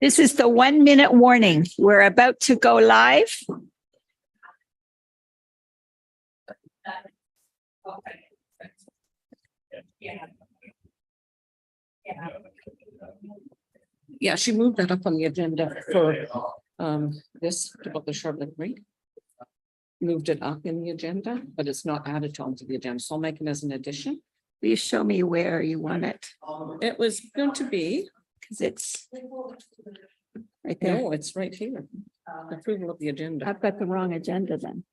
This is the 1 minute warning. We're about to go live. Yeah, she moved that up on the agenda for this about the Charlotte Rink. Moved it up in the agenda, but it's not added onto the agenda, so I'll make it as an addition. Please show me where you want it, It was going to be, because it's right there. no, it's right here. Approval of the agenda. I've got the wrong agenda then.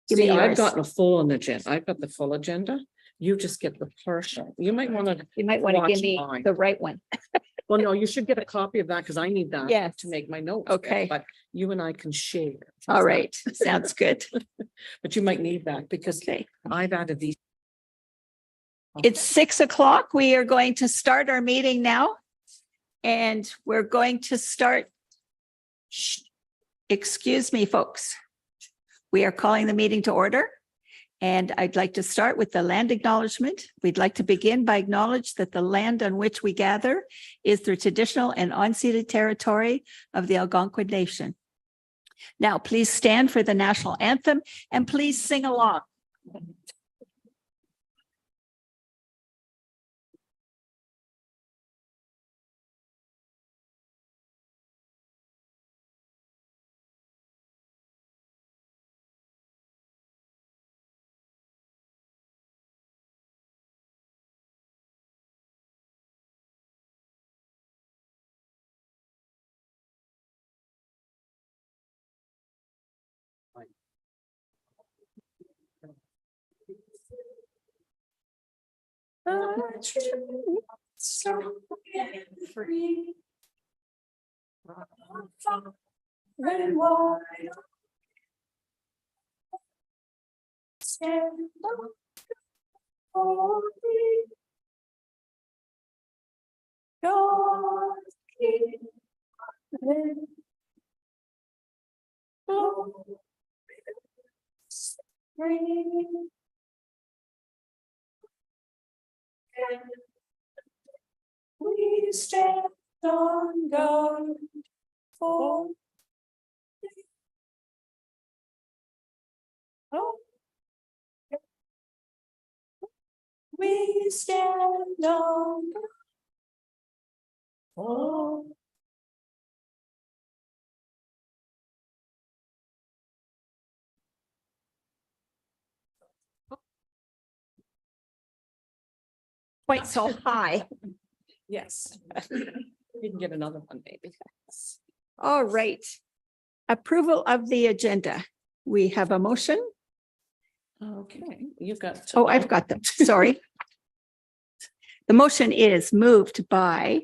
Give See, me I've yours. gotten a full agenda. I've got the full agenda. You just get the partial. You might want to, You might want to give watch me mine. the right one. well, no, you should get a copy of that because I need that Yes. to make my notes. Okay. But you and I can share. All right, sounds good. But you might need that because Okay. I've added these. It's 6 o'clock. We are going to start our meeting now. And we're going to start. Shh. Excuse me, folks. We are calling the meeting to order. And I'd like to start with the land acknowledgement. We'd like to begin by acknowledge that the land on which we gather is the traditional and unceded territory of the Algonquin Nation. Now, please stand for the national anthem and please sing along. So free. Red wine. Stand up for me. God keep them. Spring. We stand on guard for. Oh. We stand on guard for. Quite so high. Yes. You can get another one, maybe. All right. Approval of the agenda. We have a motion. Okay, you've got. Oh, I've got them. Sorry. The motion is moved by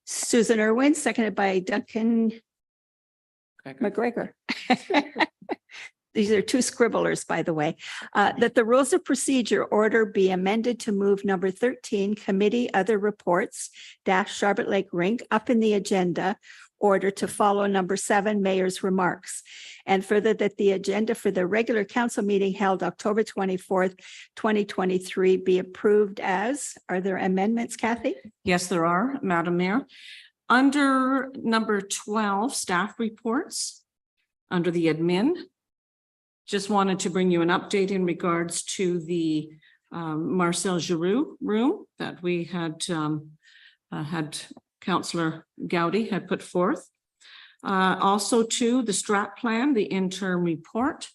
Susan Irwin, seconded by Duncan McGregor. These are two scribblers, by the way, that the rules of procedure order be amended to move number 13, committee other reports - Charlotte Lake Rink up in the agenda order to follow number 7, mayor's remarks. And further that the agenda for the regular council meeting held October 24th, 2023 be approved as, are there amendments, Kathy? Yes, there are, Madam Mayor. Under number 12, staff reports, under the admin, just wanted to bring you an update in regards to the Marcel Giroux room that we had Councillor Gowdy had put forth. Also to the strat plan, the interim report,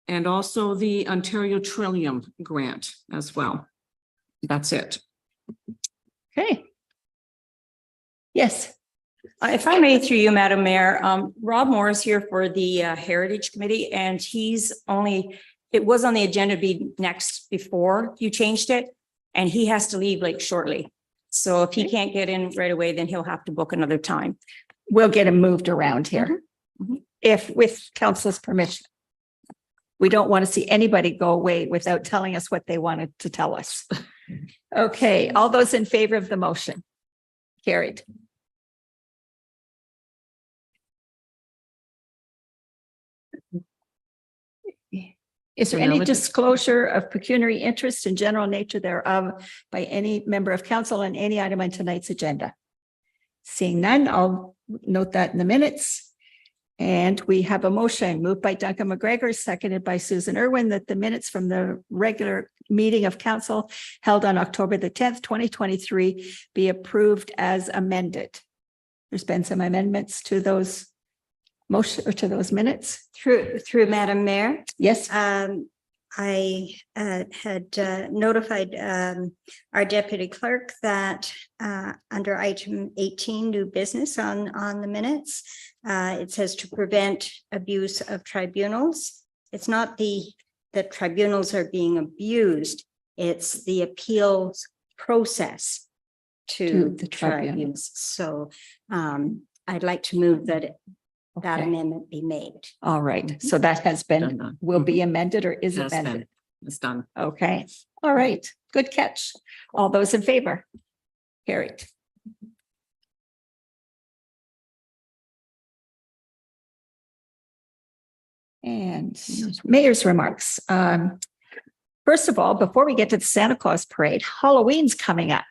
and also the Ontario Trillium grant as well. That's it. Okay. Yes. If I may, through you, Madam Mayor, Rob Moore is here for the Heritage Committee, and it was on the agenda to be next before you changed it, and he has to leave like shortly. So if he can't get in right away, then he'll have to book another time. We'll get him moved around here. Mhm. If with council's permission. We don't want to see anybody go away without telling us what they wanted to tell us. Okay, all those in favor of the motion? Carried. Is there any disclosure of pecuniary interest and general nature thereof by any member of council on any item on tonight's agenda? Seeing none, I'll note that in the minutes. And we have a motion moved by Duncan McGregor, seconded by Susan Irwin, that the minutes from the regular meeting of council held on October the 10th, 2023 be approved as amended. There's been some amendments to those motion or to those minutes. Through Madam Mayor, Yes, I had notified our deputy clerk that under item 18, new business on the minutes, it says to prevent abuse of tribunals. It's not that tribunals are being abused, it's the appeals process to the the tribunal. tribunals. So I'd like to move that that Okay. amendment be made. All right. So that has been, Done. will be amended or is Has been. amended? It's done. Okay. All right. Good catch. All those in favor? Carried. And mayor's remarks. First of all, before we get to the Santa Claus parade, Halloween's coming up.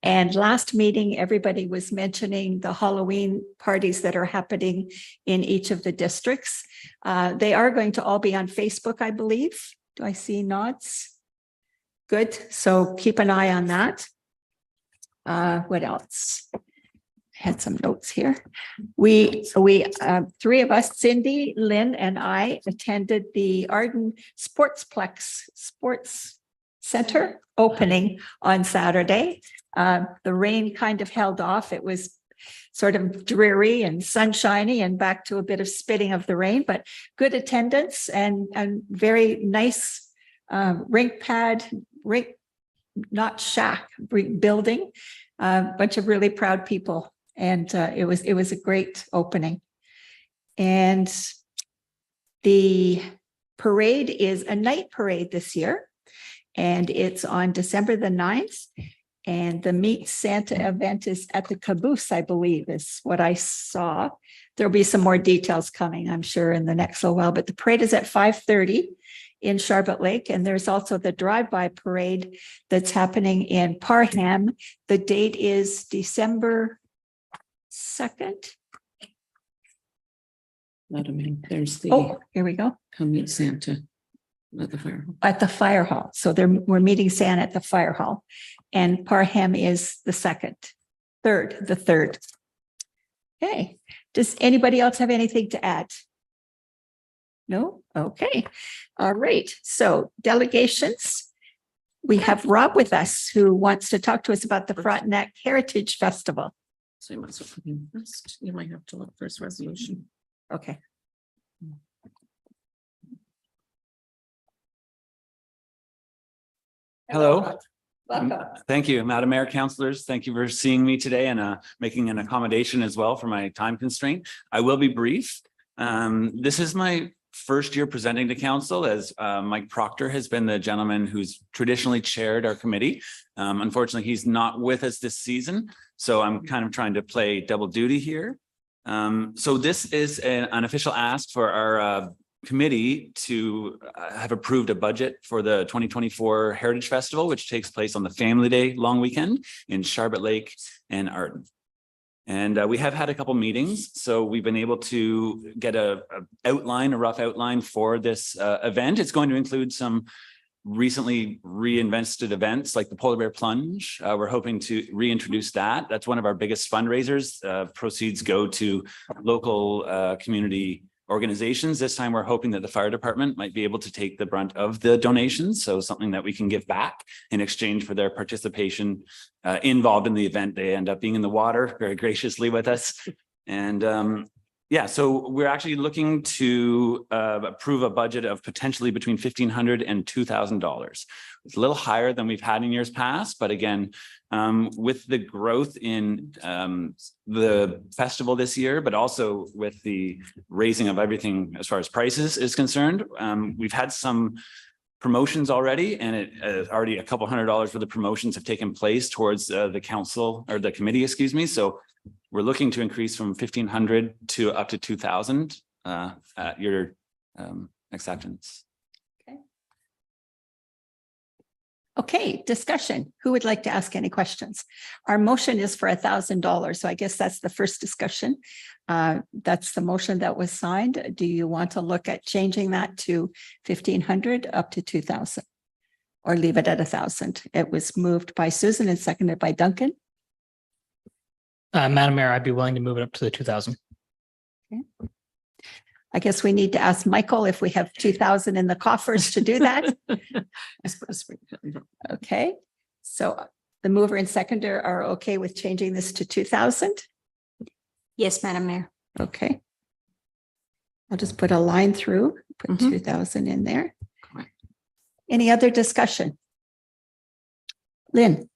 And last meeting, everybody was mentioning the Halloween parties that are happening in each of the districts. They are going to all be on Facebook, I believe. Do I see nods? Good. So keep an eye on that. What else? Had some notes here. We three of us, Cindy, Lynn, and I attended the Arden Sportsplex Sports Center opening on Saturday. The rain kind of held off. It was sort of dreary and sunshiny and back to a bit of spitting of the rain, but good attendance and very nice rink, not shack, building. Bunch of really proud people. And it was a great opening. And the parade is a night parade this year. And it's on December the 9th. And the Meet Santa event is at the Caboose, I believe, is what I saw. There'll be some more details coming, I'm sure, in the next little while. But the parade is at 5:30 in Charlotte Lake. And there's also the drive-by parade that's happening in Parham. The date is December 2nd. Madam Mayor, there's the Oh, here we go. come meet Santa at the fire. At the fire hall. So we're meeting Santa at the fire hall. And Parham is the third. Okay. Does anybody else have anything to add? No? Okay. All right. So delegations. We have Rob with us who wants to talk to us about the Frontenac Heritage Festival. So you might as well put him first. You might have to look for his resolution. Okay. Hello. Welcome. Thank you, Madam Mayor, councillors. Thank you for seeing me today and making an accommodation as well for my time constraint. I will be brief. This is my first year presenting to council, as Mike Proctor has been the gentleman who's traditionally chaired our committee. Unfortunately, he's not with us this season, so I'm kind of trying to play double duty here. So this is an official ask for our committee to have approved a budget for the 2024 Heritage Festival, which takes place on the Family Day long weekend in Charlotte Lake and Arden. And we have had a couple meetings, so we've been able to get a rough outline for this event. It's going to include some recently reinvested events like the Polar Bear Plunge. We're hoping to reintroduce that. That's one of our biggest fundraisers. Proceeds go to local community organizations. This time we're hoping that the fire department might be able to take the brunt of the donations. So something that we can give back in exchange for their participation involved in the event. They end up being in the water very graciously with us. And yeah, so we're actually looking to approve a budget of potentially between $1,500 and $2,000. It's a little higher than we've had in years past, but again, with the growth in the festival this year, but also with the raising of everything as far as prices is concerned, we've had some promotions already, and it already a couple $100 for the promotions have taken place towards the council or the committee, excuse me. So we're looking to increase from 1,500 to up to 2,000 at your acceptance. Okay, discussion. Who would like to ask any questions? Our motion is for $1,000. So I guess that's the first discussion. That's the motion that was signed. Do you want to look at changing that to 1,500 up to 2,000? Or leave it at 1,000? It was moved by Susan and seconded by Duncan. Madam Mayor, I'd be willing to move it up to the 2,000. I guess we need to ask Michael if we have 2,000 in the coffers to do that. Okay, so the mover and seconder are okay with changing this to 2,000? Yes, Madam Mayor. Okay. I'll just put a line through, put Mhm. 2,000 in there. Correct. Any other discussion? Lynn?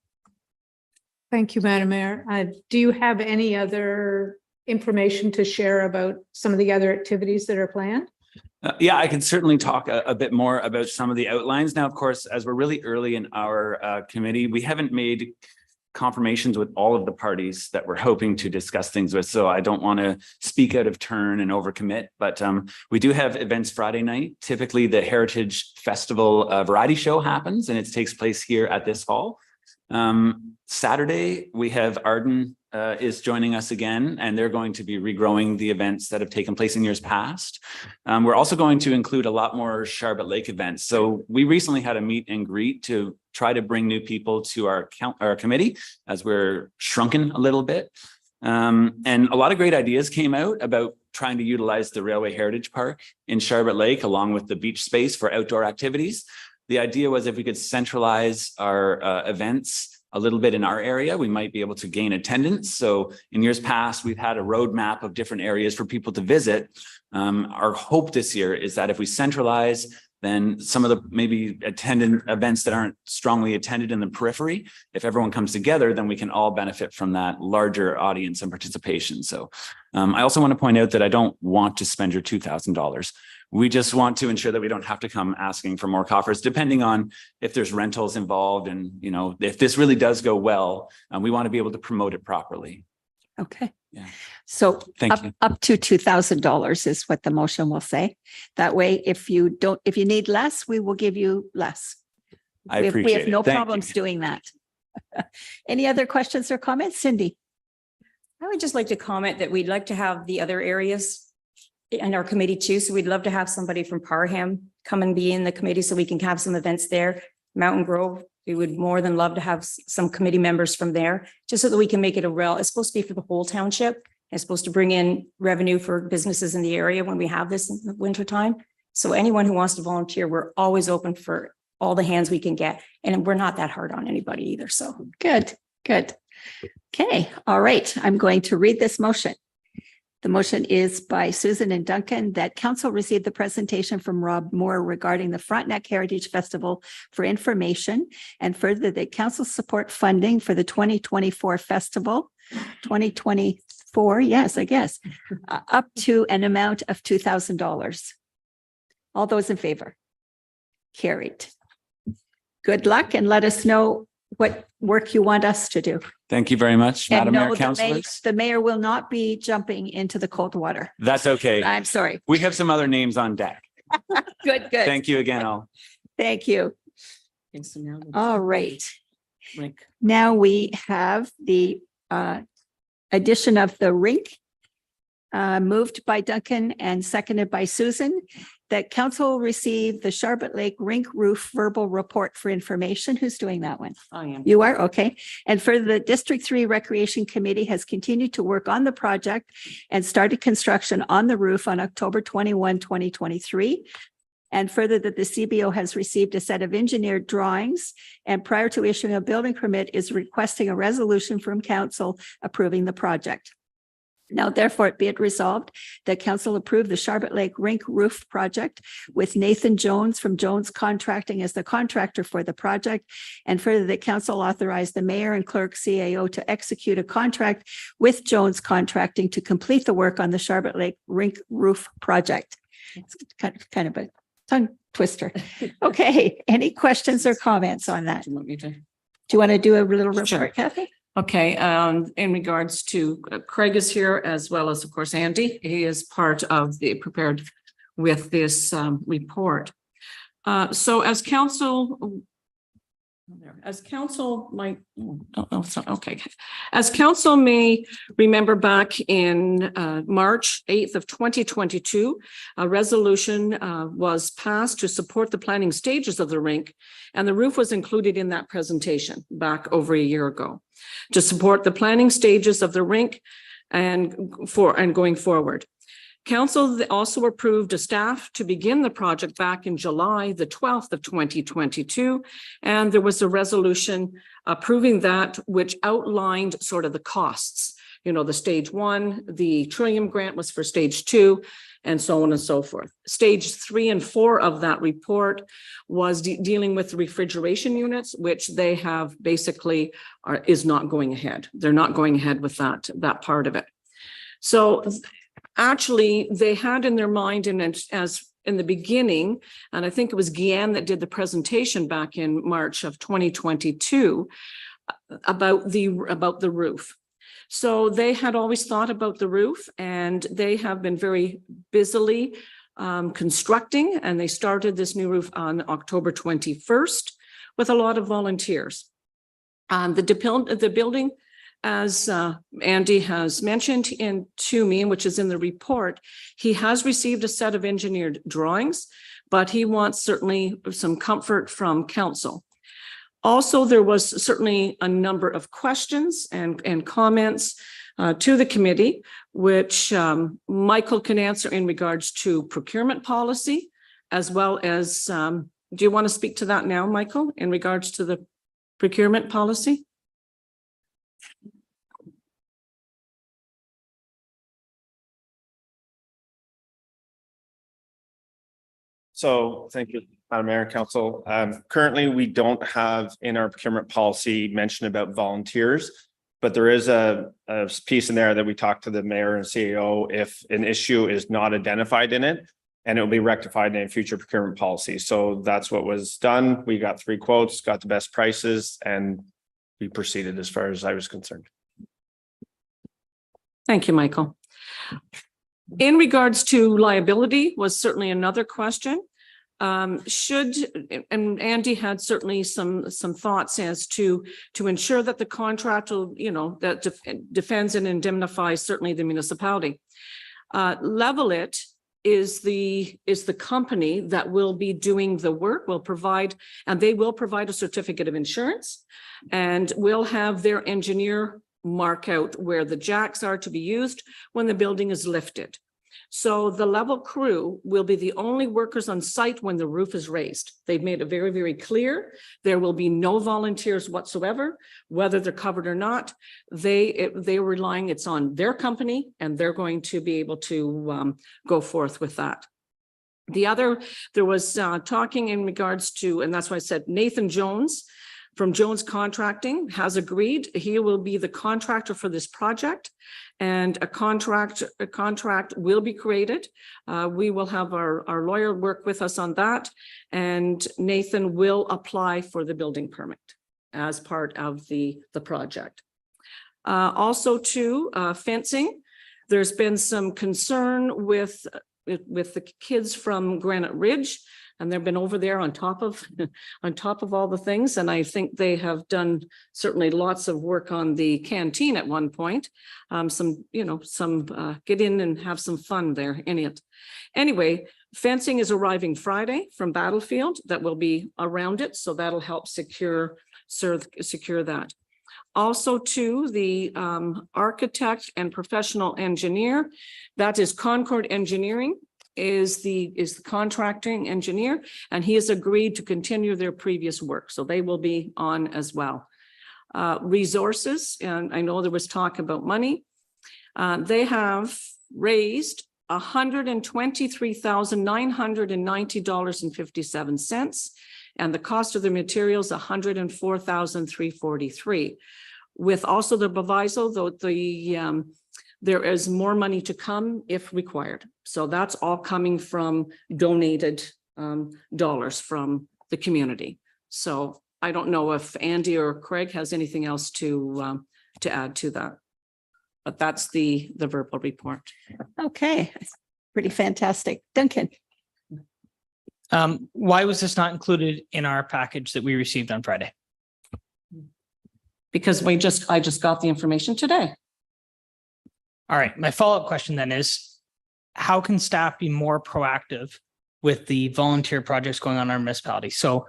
Thank you, Madam Mayor. Do you have any other information to share about some of the other activities that are planned? Yeah, I can certainly talk a bit more about some of the outlines. Now, of course, as we're really early in our committee, we haven't made confirmations with all of the parties that we're hoping to discuss things with. So I don't want to speak out of turn and overcommit, but we do have events Friday night. Typically, the Heritage Festival variety show happens and it takes place here at this hall. Saturday, we have Arden is joining us again, and they're going to be regrowing the events that have taken place in years past. We're also going to include a lot more Charlotte Lake events. So we recently had a meet and greet to try to bring new people to our committee as we're shrunken a little bit. And a lot of great ideas came out about trying to utilize the Railway Heritage Park in Charlotte Lake along with the beach space for outdoor activities. The idea was if we could centralize our events a little bit in our area, we might be able to gain attendance. So in years past, we've had a roadmap of different areas for people to visit. Our hope this year is that if we centralize, then some of the maybe attendant events that aren't strongly attended in the periphery, if everyone comes together, then we can all benefit from that larger audience and participation. So I also want to point out that I don't want to spend your $2,000. We just want to ensure that we don't have to come asking for more coffers, depending on if there's rentals involved. And, you know, if this really does go well, we want to be able to promote it properly. Okay. Yeah. So Thank you. up to $2,000 is what the motion will say. That way, if you need less, we will give you less. I We appreciate have it. no Thank problems you. doing that. Any other questions or comments? Cindy? I would just like to comment that we'd like to have the other areas in our committee too. So we'd love to have somebody from Parham come and be in the committee so we can have some events there. Mountain Grove, we would more than love to have some committee members from there, just so that we can make it it's supposed to be for the whole township. It's supposed to bring in revenue for businesses in the area when we have this in the winter time. So anyone who wants to volunteer, we're always open for all the hands we can get. And we're not that hard on anybody either. So Good. Okay, all right. I'm going to read this motion. The motion is by Susan and Duncan that council received the presentation from Rob Moore regarding the Frontenac Heritage Festival for information, and further that council support funding for the 2024 festival, 2024, yes, I guess, up to an amount of $2,000. All those in favor? Carried. Good luck and let us know what work you want us to do. Thank you very much, And Madam no, Mayor, councilors. the mayor will not be jumping into the cold water. That's okay. I'm sorry. We have some other names on deck. Good. Thank you again, all. Thank you. Okay, so now let's- All right. Rick. Now we have the addition of the rink, moved by Duncan and seconded by Susan, that council receive the Charlotte Lake Rink Roof Verbal Report for information. Who's doing that one? I am. You are? Okay. And further, the District 3 Recreation Committee has continued to work on the project and started construction on the roof on October 21, 2023. And further, that the CBO has received a set of engineered drawings and prior to issuing a building permit is requesting a resolution from council approving the project. Now, therefore, be it resolved that council approve the Charlotte Lake Rink Roof Project with Nathan Jones from Jones Contracting as the contractor for the project. And further, that council authorize the mayor and clerk CAO to execute a contract with Jones Contracting to complete the work on the Charlotte Lake Rink Roof Project. It's kind of a tongue twister. Okay, any questions or comments on that? Do you want me to? Do you want to do a little Sure. report, Kathy? Okay, in regards to Craig is here as well as, of course, Andy. He is part of the prepared with this report. So as council There. As council might, it's not, okay. As council may remember, back in March 8th of 2022, a resolution was passed to support the planning stages of the rink, and the roof was included in that presentation back over a year ago to support the planning stages of the rink and going forward. Council also approved a staff to begin the project back in July the 12th of 2022. And there was a resolution approving that, which outlined sort of the costs. You know, the stage 1, the Trillium grant was for stage 2, and so on and so forth. Stage 3 and 4 of that report was dealing with the refrigeration units, which they have basically is not going ahead. They're not going ahead with that part of it. So actually, they had in their mind, and as in the beginning, and I think it was Guianne that did the presentation back in March of 2022 about the roof. So they had always thought about the roof, and they have been very busily constructing, and they started this new roof on October 21st with a lot of volunteers. The building, as Andy has mentioned to me, which is in the report, he has received a set of engineered drawings, but he wants certainly some comfort from council. Also, there was certainly a number of questions and comments to the committee, which Michael can answer in regards to procurement policy, as well as, do you want to speak to that now, Michael, in regards to the procurement policy? So thank you, Madam Mayor, Council. Currently, we don't have in our procurement policy mention about volunteers, but there is a piece in there that we talk to the mayor and CEO if an issue is not identified in it, and it will be rectified in future procurement policy. So that's what was done. We got 3 quotes, got the best prices, and we proceeded as far as I was concerned. Thank you, Michael. In regards to liability was certainly another question. And Andy had certainly some thoughts as to ensure that the contract will, you know, that defends and indemnifies certainly the municipality. Level It is the company that will be doing the work, will provide, and they will provide a certificate of insurance, and will have their engineer mark out where the jacks are to be used when the building is lifted. So the level crew will be the only workers on site when the roof is raised. They've made it very, very clear. There will be no volunteers whatsoever, whether they're covered or not. They're relying, it's on their company, and they're going to be able to go forth with that. There was talking in regards to, and that's why I said Nathan Jones from Jones Contracting has agreed. He will be the contractor for this project, and a contract will be created. We will have our lawyer work with us on that, and Nathan will apply for the building permit as part of the project. Also too, fencing. There's been some concern with the kids from Granite Ridge, and they've been over there on top of all the things. And I think they have done certainly lots of work on the canteen at one point. Get in and have some fun there in it. Anyway, fencing is arriving Friday from Battlefield that will be around it. So that'll help secure that. Also to the architect and professional engineer, that is Concord Engineering, is the contracting engineer, and he has agreed to continue their previous work. So they will be on as well. Resources, and I know there was talk about money. They have raised $123,990.57, and the cost of the materials $104,343. With also the proviso, though, there is more money to come if required. So that's all coming from donated dollars from the community. So I don't know if Andy or Craig has anything else to add to that, but that's the verbal report. Okay, pretty fantastic. Duncan. Why was this not included in our package that we received on Friday? Because I just got the information today. All right, my follow-up question then is, how can staff be more proactive with the volunteer projects going on in our municipality? So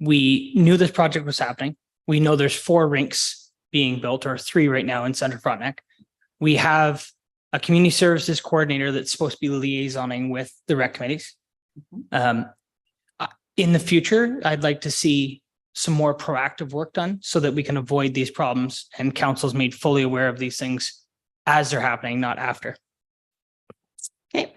we knew this project was happening. We know there's 4 rinks being built, or 3 right now in Central Frontenac. We have a community services coordinator that's supposed to be liaisoning with the rec committees. In the future, I'd like to see some more proactive work done so that we can avoid these problems, and council's made fully aware of these things as they're happening, not after. Okay.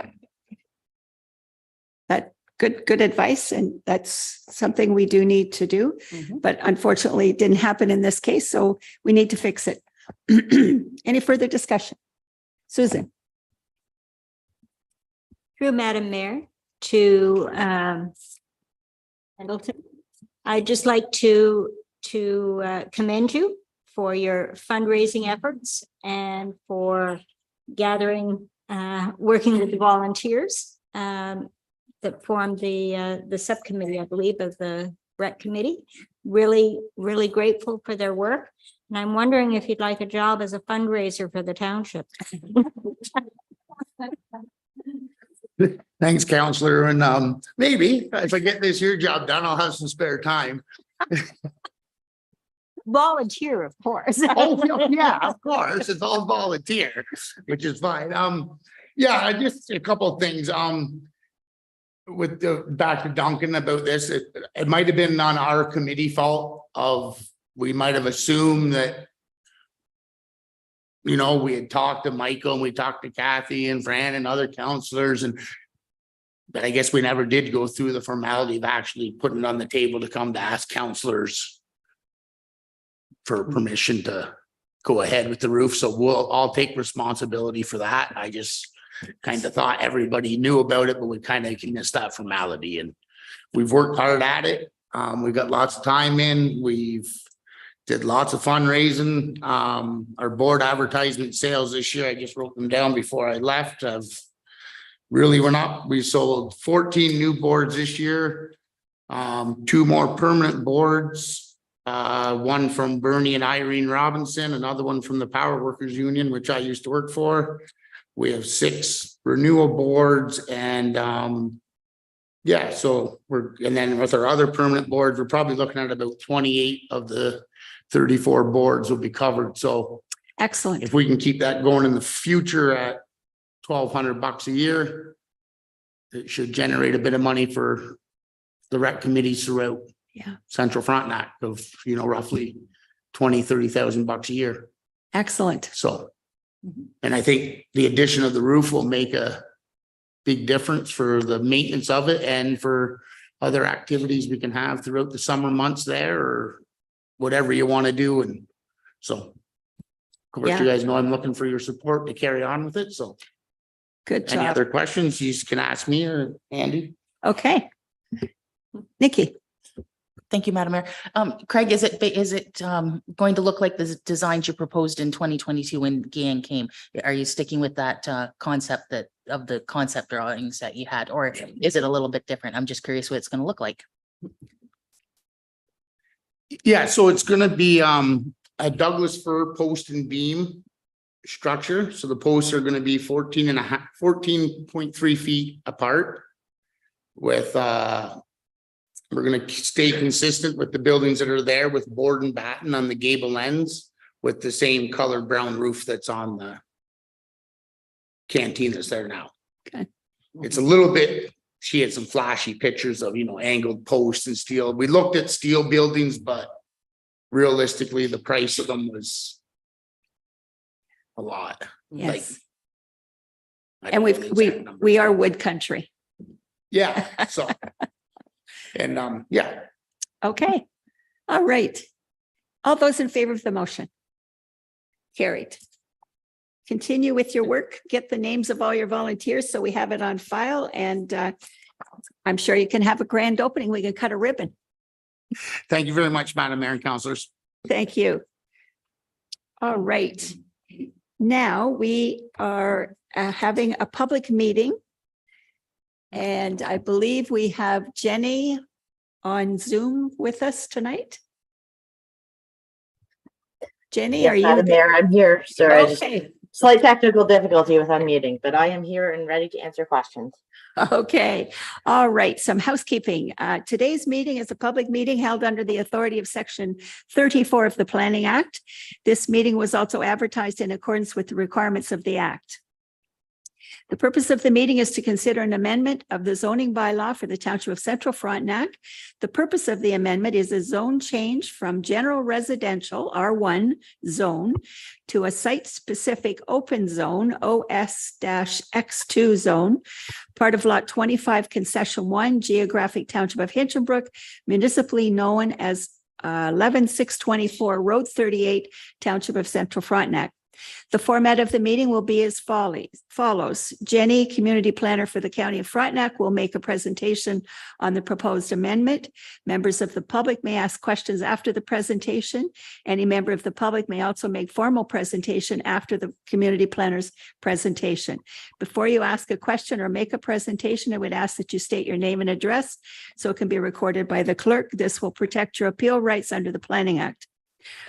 That good advice, and that's something we do need to do, but unfortunately it didn't happen in this case, so we need to fix it. Any further discussion? Susan? Through Madam Mayor to Pendleton. I'd just like to commend you for your fundraising efforts and for gathering, working with the volunteers that formed the subcommittee, I believe, of the rec committee. Really, really grateful for their work. And I'm wondering if you'd like a job as a fundraiser for the township. Thanks, Counselor. And maybe if I get this here job done, I'll have some spare time. Volunteer, of course. Oh, yeah, of course. It's all volunteer, which is fine. Yeah, just a couple of things. With the back to Duncan about this, it might have been on our committee fault of, we might have assumed that, you know, we had talked to Michael and we talked to Kathy and Fran and other counselors, but I guess we never did go through the formality of actually putting it on the table to come to ask counselors for permission to go ahead with the roof. So I'll take responsibility for that. I just kind of thought everybody knew about it, but we kind of missed that formality, and we've worked hard at it. We've got lots of time in. We've did lots of fundraising. Our board advertisement sales this year, I just wrote them down before I left. We sold 14 new boards this year. 2 more permanent boards. One from Bernie and Irene Robinson, another one from the Power Workers Union, which I used to work for. We have 6 renewal boards, and yeah, so and then with our other permanent boards, we're probably looking at about 28 of the 34 boards will be covered. So Excellent. if we can keep that going in the future at $1,200 a year, it should generate a bit of money for the rec committees throughout Central Frontenac of, you know, roughly $20,000-$30,000 a year. Excellent. So, and I think the addition of the roof will make a big difference for the maintenance of it and for other activities we can have throughout the summer months there, or whatever you want to do. And so, of course, you guys know I'm looking for your support to carry on with it. So Good job. any other questions, you can ask me or Andy. Okay. Nikki? Thank you, Madam Mayor. Craig, is it going to look like the designs you proposed in 2022 when GAN came? Are you sticking with that concept of the concept drawings that you had, or is it a little bit different? I'm just curious what it's going to look like. Yeah, so it's going to be a Douglas fir post and beam structure. So the posts are going to be 14.3 feet apart with we're going to stay consistent with the buildings that are there with board and batten on the gable ends with the same colored brown roof that's on the canteen that's there now. Okay. It's a little bit, she had some flashy pictures of, you know, angled posts and steel. We looked at steel buildings, but realistically, the price of them was a lot. Yes. Like, And we are wood country. yeah, so. And yeah. Okay. All right. All those in favor of the motion? Carried. Continue with your work. Get the names of all your volunteers so we have it on file, and I'm sure you can have a grand opening. We can cut a ribbon. Thank you very much, Madam Mayor and Councilors. Thank you. All right. Now we are having a public meeting. And I believe we have Jenny on Zoom with us tonight. Jenny, Yes, are you? Madam Mayor, I'm here. Sorry, just Okay, slight technical difficulty with unmuting, but I am here and ready to answer questions. okay. All right, some housekeeping. Today's meeting is a public meeting held under the authority of Section 34 of the Planning Act. This meeting was also advertised in accordance with the requirements of the Act. The purpose of the meeting is to consider an amendment of the zoning bylaw for the Township of Central Frontenac. The purpose of the amendment is a zone change from general residential R1 zone to a site-specific open zone OS-X2 zone, part of Lot 25, Concession 1, Geographic Township of Hinchinbrook, municipally known as 11624 Road 38, Township of Central Frontenac. The format of the meeting will be as follows. Jenny, Community Planner for the County of Frontenac, will make a presentation on the proposed amendment. Members of the public may ask questions after the presentation. Any member of the public may also make formal presentation after the Community Planner's presentation. Before you ask a question or make a presentation, I would ask that you state your name and address so it can be recorded by the clerk. This will protect your appeal rights under the Planning Act.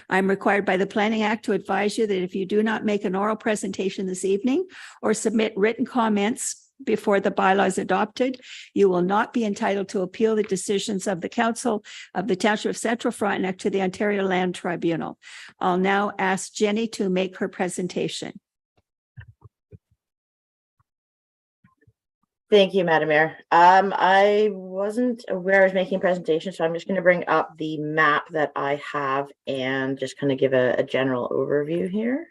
I'm required by the Planning Act to advise you that if you do not make an oral presentation this evening or submit written comments before the bylaw is adopted, you will not be entitled to appeal the decisions of the Council of the Township of Central Frontenac to the Ontario Land Tribunal. I'll now ask Jenny to make her presentation. Thank you, Madam Mayor. I wasn't aware I was making a presentation, so I'm just going to bring up the map that I have and just kind of give a general overview here.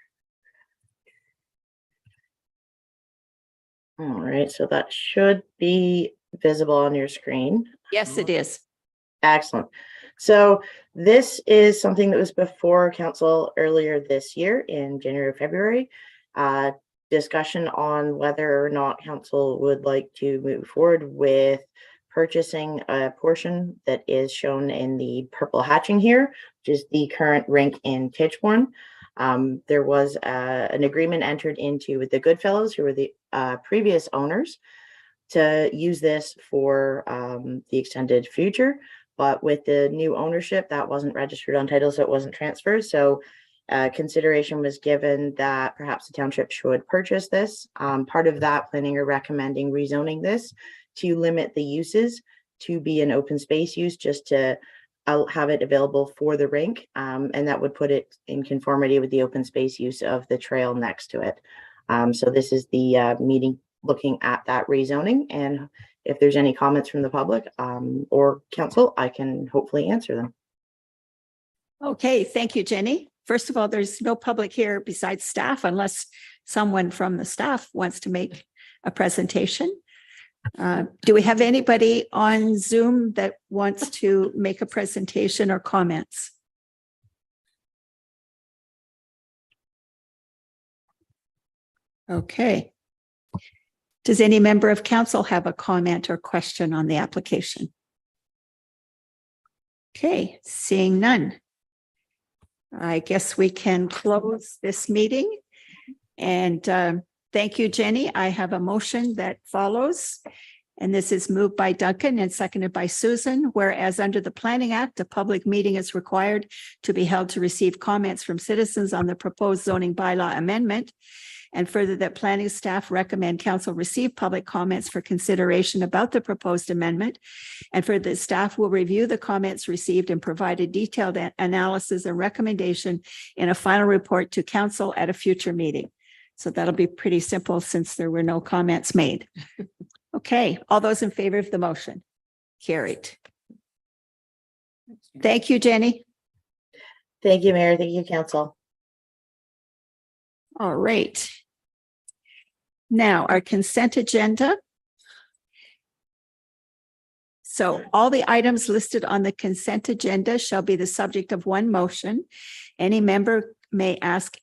All right, so that should be visible on your screen. Yes, it is. Excellent. So this is something that was before council earlier this year in January, February. Discussion on whether or not council would like to move forward with purchasing a portion that is shown in the purple hatching here, which is the current rink in Titchborne. There was an agreement entered into with the Goodfellows, who were the previous owners, to use this for the extended future. But with the new ownership, that wasn't registered on title, so it wasn't transferred. So consideration was given that perhaps the township should purchase this. Part of that, planning are recommending rezoning this to limit the uses to be an open space use, just to have it available for the rink. And that would put it in conformity with the open space use of the trail next to it. So this is the meeting looking at that rezoning. And if there's any comments from the public or council, I can hopefully answer them. Okay, thank you, Jenny. First of all, there's no public here besides staff unless someone from the staff wants to make a presentation. Do we have anybody on Zoom that wants to make a presentation or comments? Okay. Does any member of council have a comment or question on the application? Okay, seeing none. I guess we can close this meeting. And thank you, Jenny. I have a motion that follows. And this is moved by Duncan and seconded by Susan, whereas under the Planning Act, a public meeting is required to be held to receive comments from citizens on the proposed zoning bylaw amendment. And further, that planning staff recommend council receive public comments for consideration about the proposed amendment. And for the staff will review the comments received and provide a detailed analysis and recommendation in a final report to council at a future meeting. So that'll be pretty simple since there were no comments made. Okay, all those in favor of the motion? Carried. Thank you, Jenny. Thank you, Mayor. Thank you, council. All right. Now, our consent agenda. So all the items listed on the consent agenda shall be the subject of one motion. Any member may ask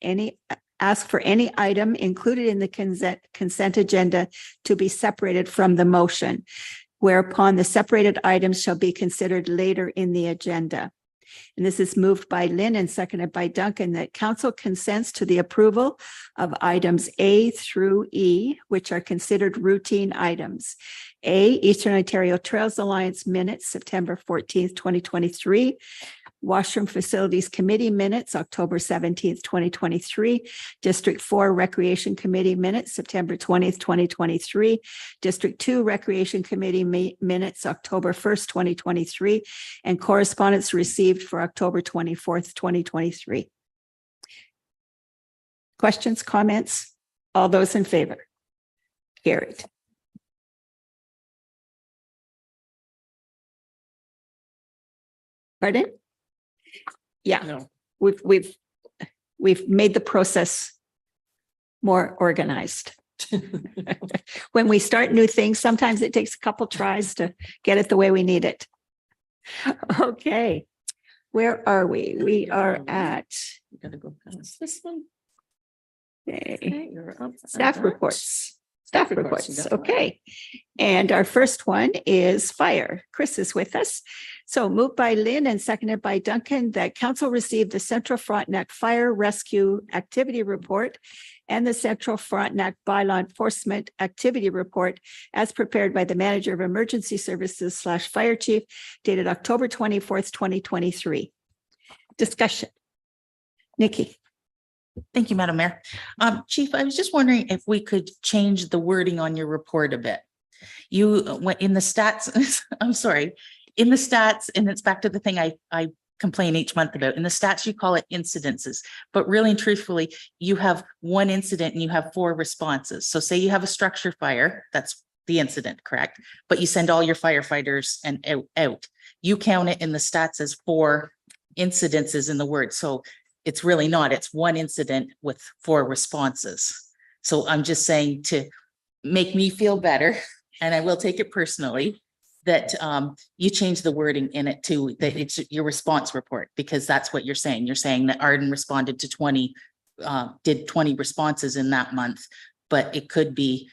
for any item included in the consent agenda to be separated from the motion, whereupon the separated items shall be considered later in the agenda. And this is moved by Lynn and seconded by Duncan, that council consents to the approval of items A through E, which are considered routine items. A, Eastern Ontario Trails Alliance minutes, September 14th, 2023. Washroom Facilities Committee minutes, October 17th, 2023. District 4 Recreation Committee minutes, September 20th, 2023. District 2 Recreation Committee minutes, October 1st, 2023, and correspondence received for October 24th, 2023. Questions, comments? All those in favor? Carried. Pardon? Yeah, No. we've made the process more organized. When we start new things, sometimes it takes a couple tries to get it the way we need it. Okay, where are we? We are at You gotta go past this one. okay, Okay, you're up. staff reports. Staff you reports, got one. okay. And our first one is fire. Chris is with us. So moved by Lynn and seconded by Duncan that council received the Central Frontenac Fire Rescue Activity Report and the Central Frontenac Bylaw Enforcement Activity Report as prepared by the Manager of Emergency Services / Fire Chief dated October 24th, 2023. Discussion. Nikki. Thank you, Madam Mayor. Chief, I was just wondering if we could change the wording on your report a bit. You went in the stats, I'm sorry, in the stats, and it's back to the thing I complain each month about. In the stats, you call it incidences, but really and truthfully, you have one incident and you have 4 responses. So say you have a structure fire, that's the incident, correct? But you send all your firefighters and out. You count it in the stats as 4 incidences in the word. So it's really not, it's one incident with 4 responses. So I'm just saying to make me feel better, and I will take it personally, that you change the wording in it to that it's your response report, because that's what you're saying. You're saying that Arden responded to 20, did 20 responses in that month, but it could be,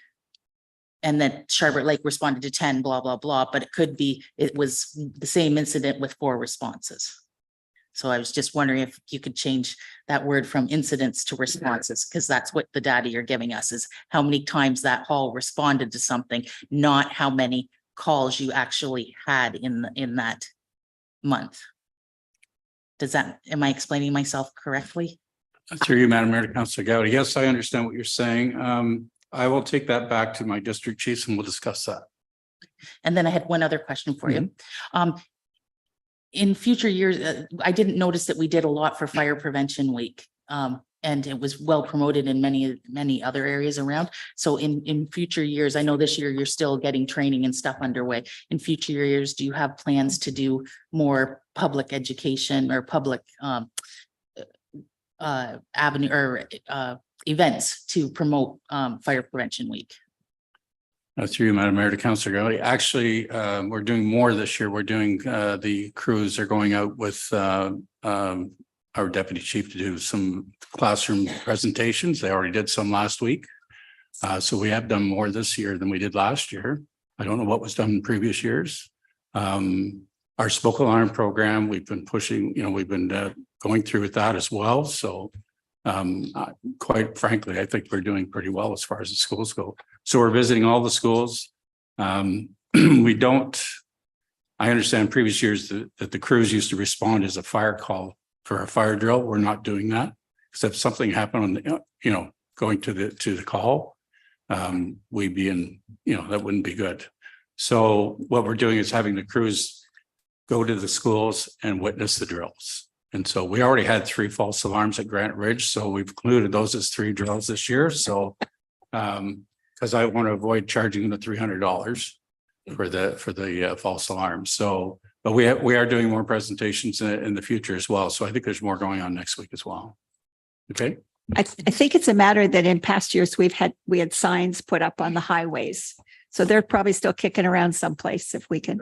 and then Sharpert Lake responded to 10, blah, blah, blah, but it could be, it was the same incident with 4 responses. So I was just wondering if you could change that word from incidents to responses, because that's what the data you're giving us is how many times that hall responded to something, not how many calls you actually had in that month. Does that, am I explaining myself correctly? Through you, Madam Mayor, to Councilor Gowdy. Yes, I understand what you're saying. I will take that back to my district chiefs and we'll discuss that. And then I had one other question for you. In future years, I didn't notice that we did a lot for Fire Prevention Week. And it was well promoted in many other areas around. So in future years, I know this year you're still getting training and stuff underway. In future years, do you have plans to do more public education or public avenue or events to promote Fire Prevention Week? Through you, Madam Mayor, to Councilor Gowdy. Actually, we're doing more this year. We're doing the crews are going out with our deputy chief to do some classroom presentations. They already did some last week. So we have done more this year than we did last year. I don't know what was done in previous years. Our smoke alarm program, we've been pushing, we've been going through with that as well. So quite frankly, I think we're doing pretty well as far as the schools go. So we're visiting all the schools. We don't, I understand previous years that the crews used to respond as a fire call for a fire drill. We're not doing that. Because if something happened on the, going to the call, we'd be in, that wouldn't be good. So what we're doing is having the crews go to the schools and witness the drills. And so we already had 3 false alarms at Granite Ridge. So we've included those as 3 drills this year. So, because I want to avoid charging them the $300 for the false alarms. So, but we are doing more presentations in the future as well. So I think there's more going on next week as well. Okay. I think it's a matter that in past years we had signs put up on the highways. So they're probably still kicking around someplace if we can.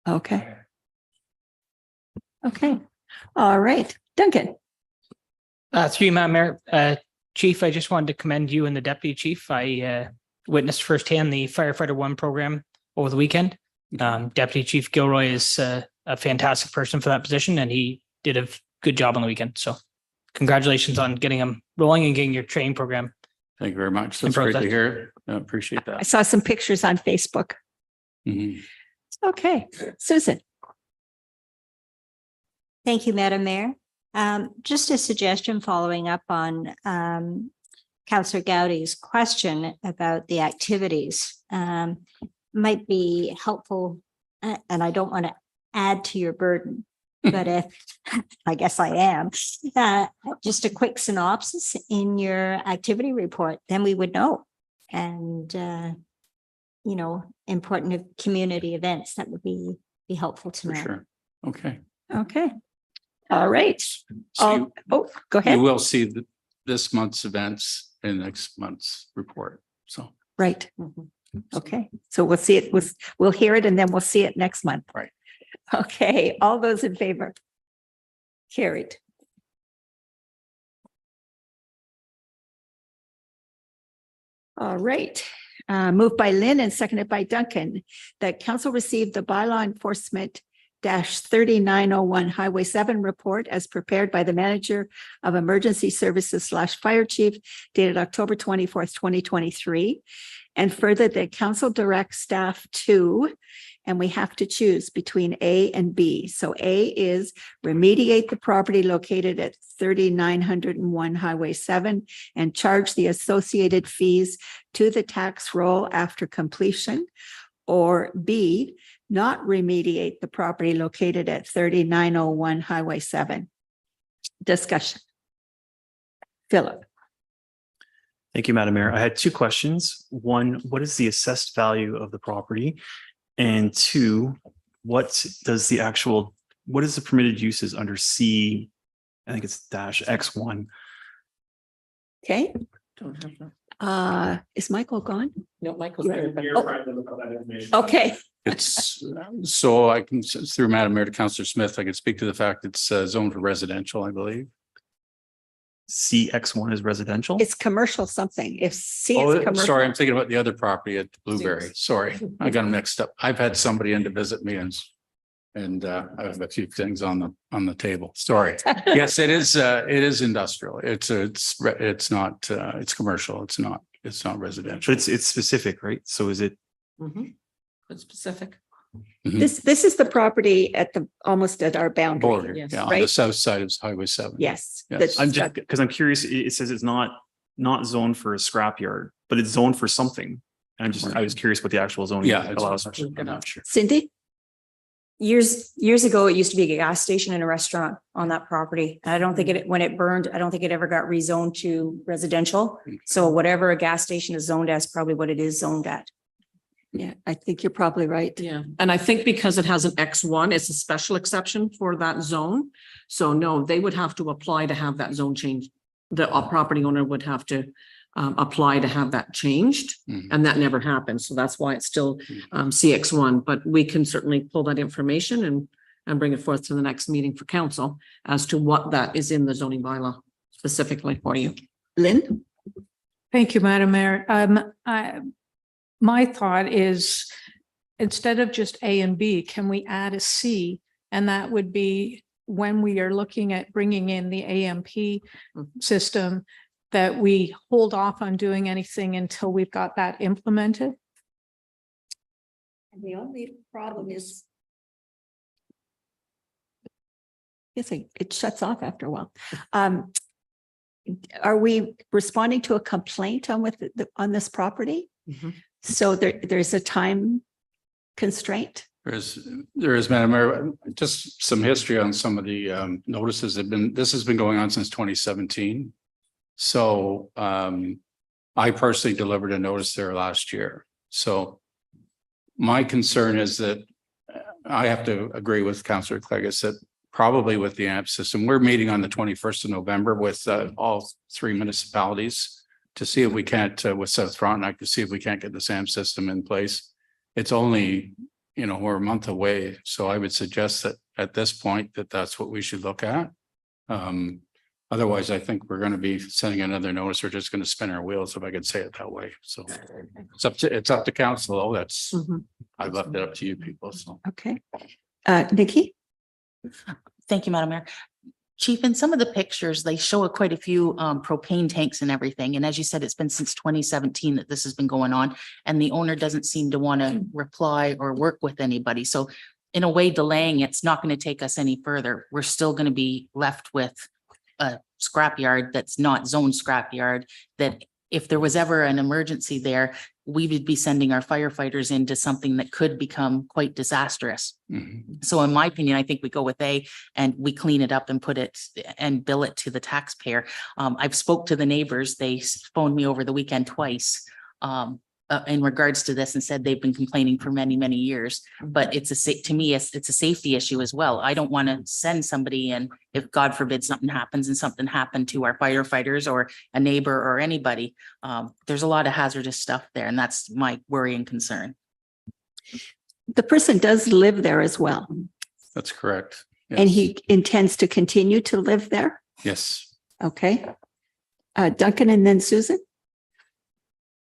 Okay. Okay. All right. Duncan. Through you, Madam Mayor, Chief, I just wanted to commend you and the deputy chief. I witnessed firsthand the Firefighter 1 program over the weekend. Deputy Chief Gilroy is a fantastic person for that position, and he did a good job on the weekend. So congratulations on getting him rolling and getting your training program. Thank you very much. That's great to hear. I appreciate I that. saw some pictures on Facebook. Mhm. Okay, Susan. Thank you, Madam Mayor. Just a suggestion following up on Councillor Gowdy's question about the activities. Might be helpful, and I don't want to add to your burden, but if, I guess I am, just a quick synopsis in your activity report, then we would know. And, you know, important community events, that would be helpful to For know. sure. Okay. Okay. All right. So Oh, go you ahead. will see this month's events in next month's report. So, Right. Okay, so we'll see it, we'll hear it and then we'll see it next month. Right. Okay, all those in favor? Carried. All right, moved by Lynn and seconded by Duncan, that council received the bylaw enforcement -3901 Highway 7 report as prepared by the manager of emergency services / fire chief dated October 24th, 2023. And further, the council directs staff to, and we have to choose between A and B. So A is remediate the property located at 3901 Highway 7 and charge the associated fees to the tax roll after completion. Or B, not remediate the property located at 3901 Highway 7. Discussion. Philip. Thank you, Madam Mayor. I had two questions. One, what is the assessed value of the property? And two, what is the permitted uses under C, I think it's -X1. Okay, Don't have that. is Michael gone? No, Michael's there. but- Okay, it's, so I can, through Madam Mayor to Councillor Smith, I can speak to the fact it's zoned for residential, I believe. CX1 is residential? it's commercial something. If C Oh, is commercial. sorry, I'm thinking about the other property at Blueberry. Sorry, I got them mixed up. I've had somebody in to visit me and I have a few things on the table. Sorry. Yes, it is industrial. It's not, it's commercial. It's not residential. But it's specific, right? So is it, Mhm. But specific. This is the property at Border, our boundary. Yes. yeah, on the Right. south side of Highway 7. Yes. Yes. that's- I'm just, because I'm curious, it says it's not zoned for a scrapyard, but it's zoned for something. And I was curious what the actual zoning Yeah, it's- allows. I'm not sure. Cindy? Years ago, it used to be a gas station and a restaurant on that property. And I don't think when it burned, I don't think it ever got rezoned to residential. So whatever a gas station is zoned as, probably what it is zoned at. Yeah, I think you're probably right. Yeah, and I think because it has an X1, it's a special exception for that zone. So no, they would have to apply to have that zone changed. The property owner would have to apply to have that changed, Mhm. and that never happened. So that's why it's still CX1. But we can certainly pull that information and bring it forth to the next meeting for council as to what that is in the zoning bylaw specifically for you. Lynn? Thank you, Madam Mayor. My thought is, instead of just A and B, can we add a C? And that would be when we are looking at bringing in the AMP system, that we hold off on doing anything until we've got that implemented. And the only problem is. Yes, it shuts off after a while. Are we responding to a complaint on this property? Mhm. So there's a time constraint? There is, Madam Mayor, just some history on some of the notices this has been going on since 2017. So I personally delivered a notice there last year. So my concern is that I have to agree with Councillor Clegis that probably with the AMP system, we're meeting on the 21st of November with all three municipalities to see if we can't, with South Frontenac, to see if we can't get the SAM system in place. It's only, we're a month away. So I would suggest that at this point that's what we should look at. Otherwise, I think we're going to be sending another notice. We're just going to spin our wheels, if I could say it that way. So it's up to council. Though. I've left it up to you people. So Okay. Nikki? Thank you, Madam Mayor. Chief, in some of the pictures, they show quite a few propane tanks and everything. And as you said, it's been since 2017 that this has been going on. And the owner doesn't seem to want to reply or work with anybody. So in a way, delaying it's not going to take us any further. We're still going to be left with a scrapyard that's not zoned scrapyard, that if there was ever an emergency there, we would be sending our firefighters into something that could become quite disastrous. So in my opinion, I think we go with A and we clean it up and put it and bill it to the taxpayer. I've spoke to the neighbors. They phoned me over the weekend twice in regards to this and said they've been complaining for many, many years. But to me, it's a safety issue as well. I don't want to send somebody in if God forbid something happens and something happened to our firefighters or a neighbor or anybody. There's a lot of hazardous stuff there, and that's my worry and concern. The person does live there as well, That's correct. and Yes. he intends to continue to live there. Yes. Okay. Duncan and then Susan.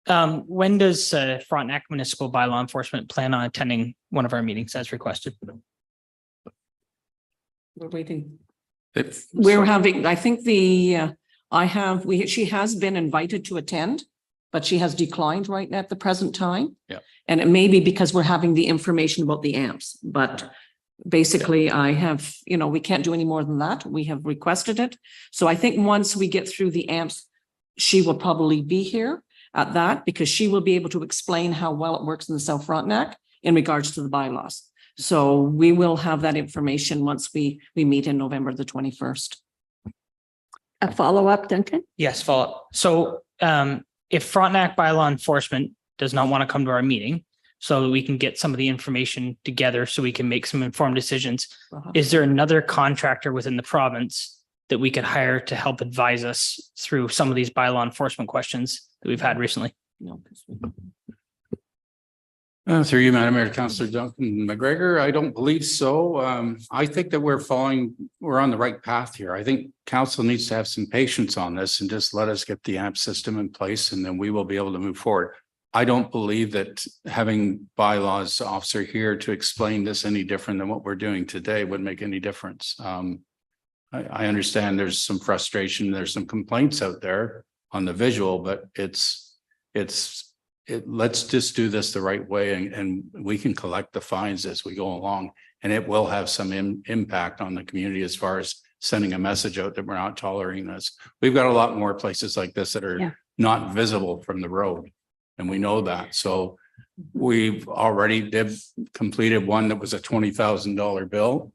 When does Frontenac Municipal Bylaw Enforcement plan on attending one of our meetings as requested? We're waiting. If- We're having, I think she has been invited to attend, but she has declined right at the present time. Yeah. And it may be because we're having the information about the amps, but basically I have, we can't do any more than that. We have requested it. So I think once we get through the amps, she will probably be here at that because she will be able to explain how well it works in the South Frontenac in regards to the bylaws. So we will have that information once we meet in November the 21st. A follow-up, Duncan? Yes, follow. So if Frontenac Bylaw Enforcement does not want to come to our meeting, so that we can get some of the information together so we can make some informed decisions, is there another contractor within the province that we could hire to help advise us through some of these bylaw enforcement questions that we've had recently? No. Through you, Madam Mayor, to Councillor Duncan McGregor, I don't believe so. I think that we're on the right path here. I think council needs to have some patience on this and just let us get the AMP system in place and then we will be able to move forward. I don't believe that having bylaws officer here to explain this any different than what we're doing today would make any difference. I understand there's some frustration, there's some complaints out there on the visual, but let's just do this the right way and we can collect the fines as we go along. And it will have some impact on the community as far as sending a message out that we're not tolerating this. We've got a lot more places like this that are not visible from the road. And we know that. So we've already completed one that was a $20,000 bill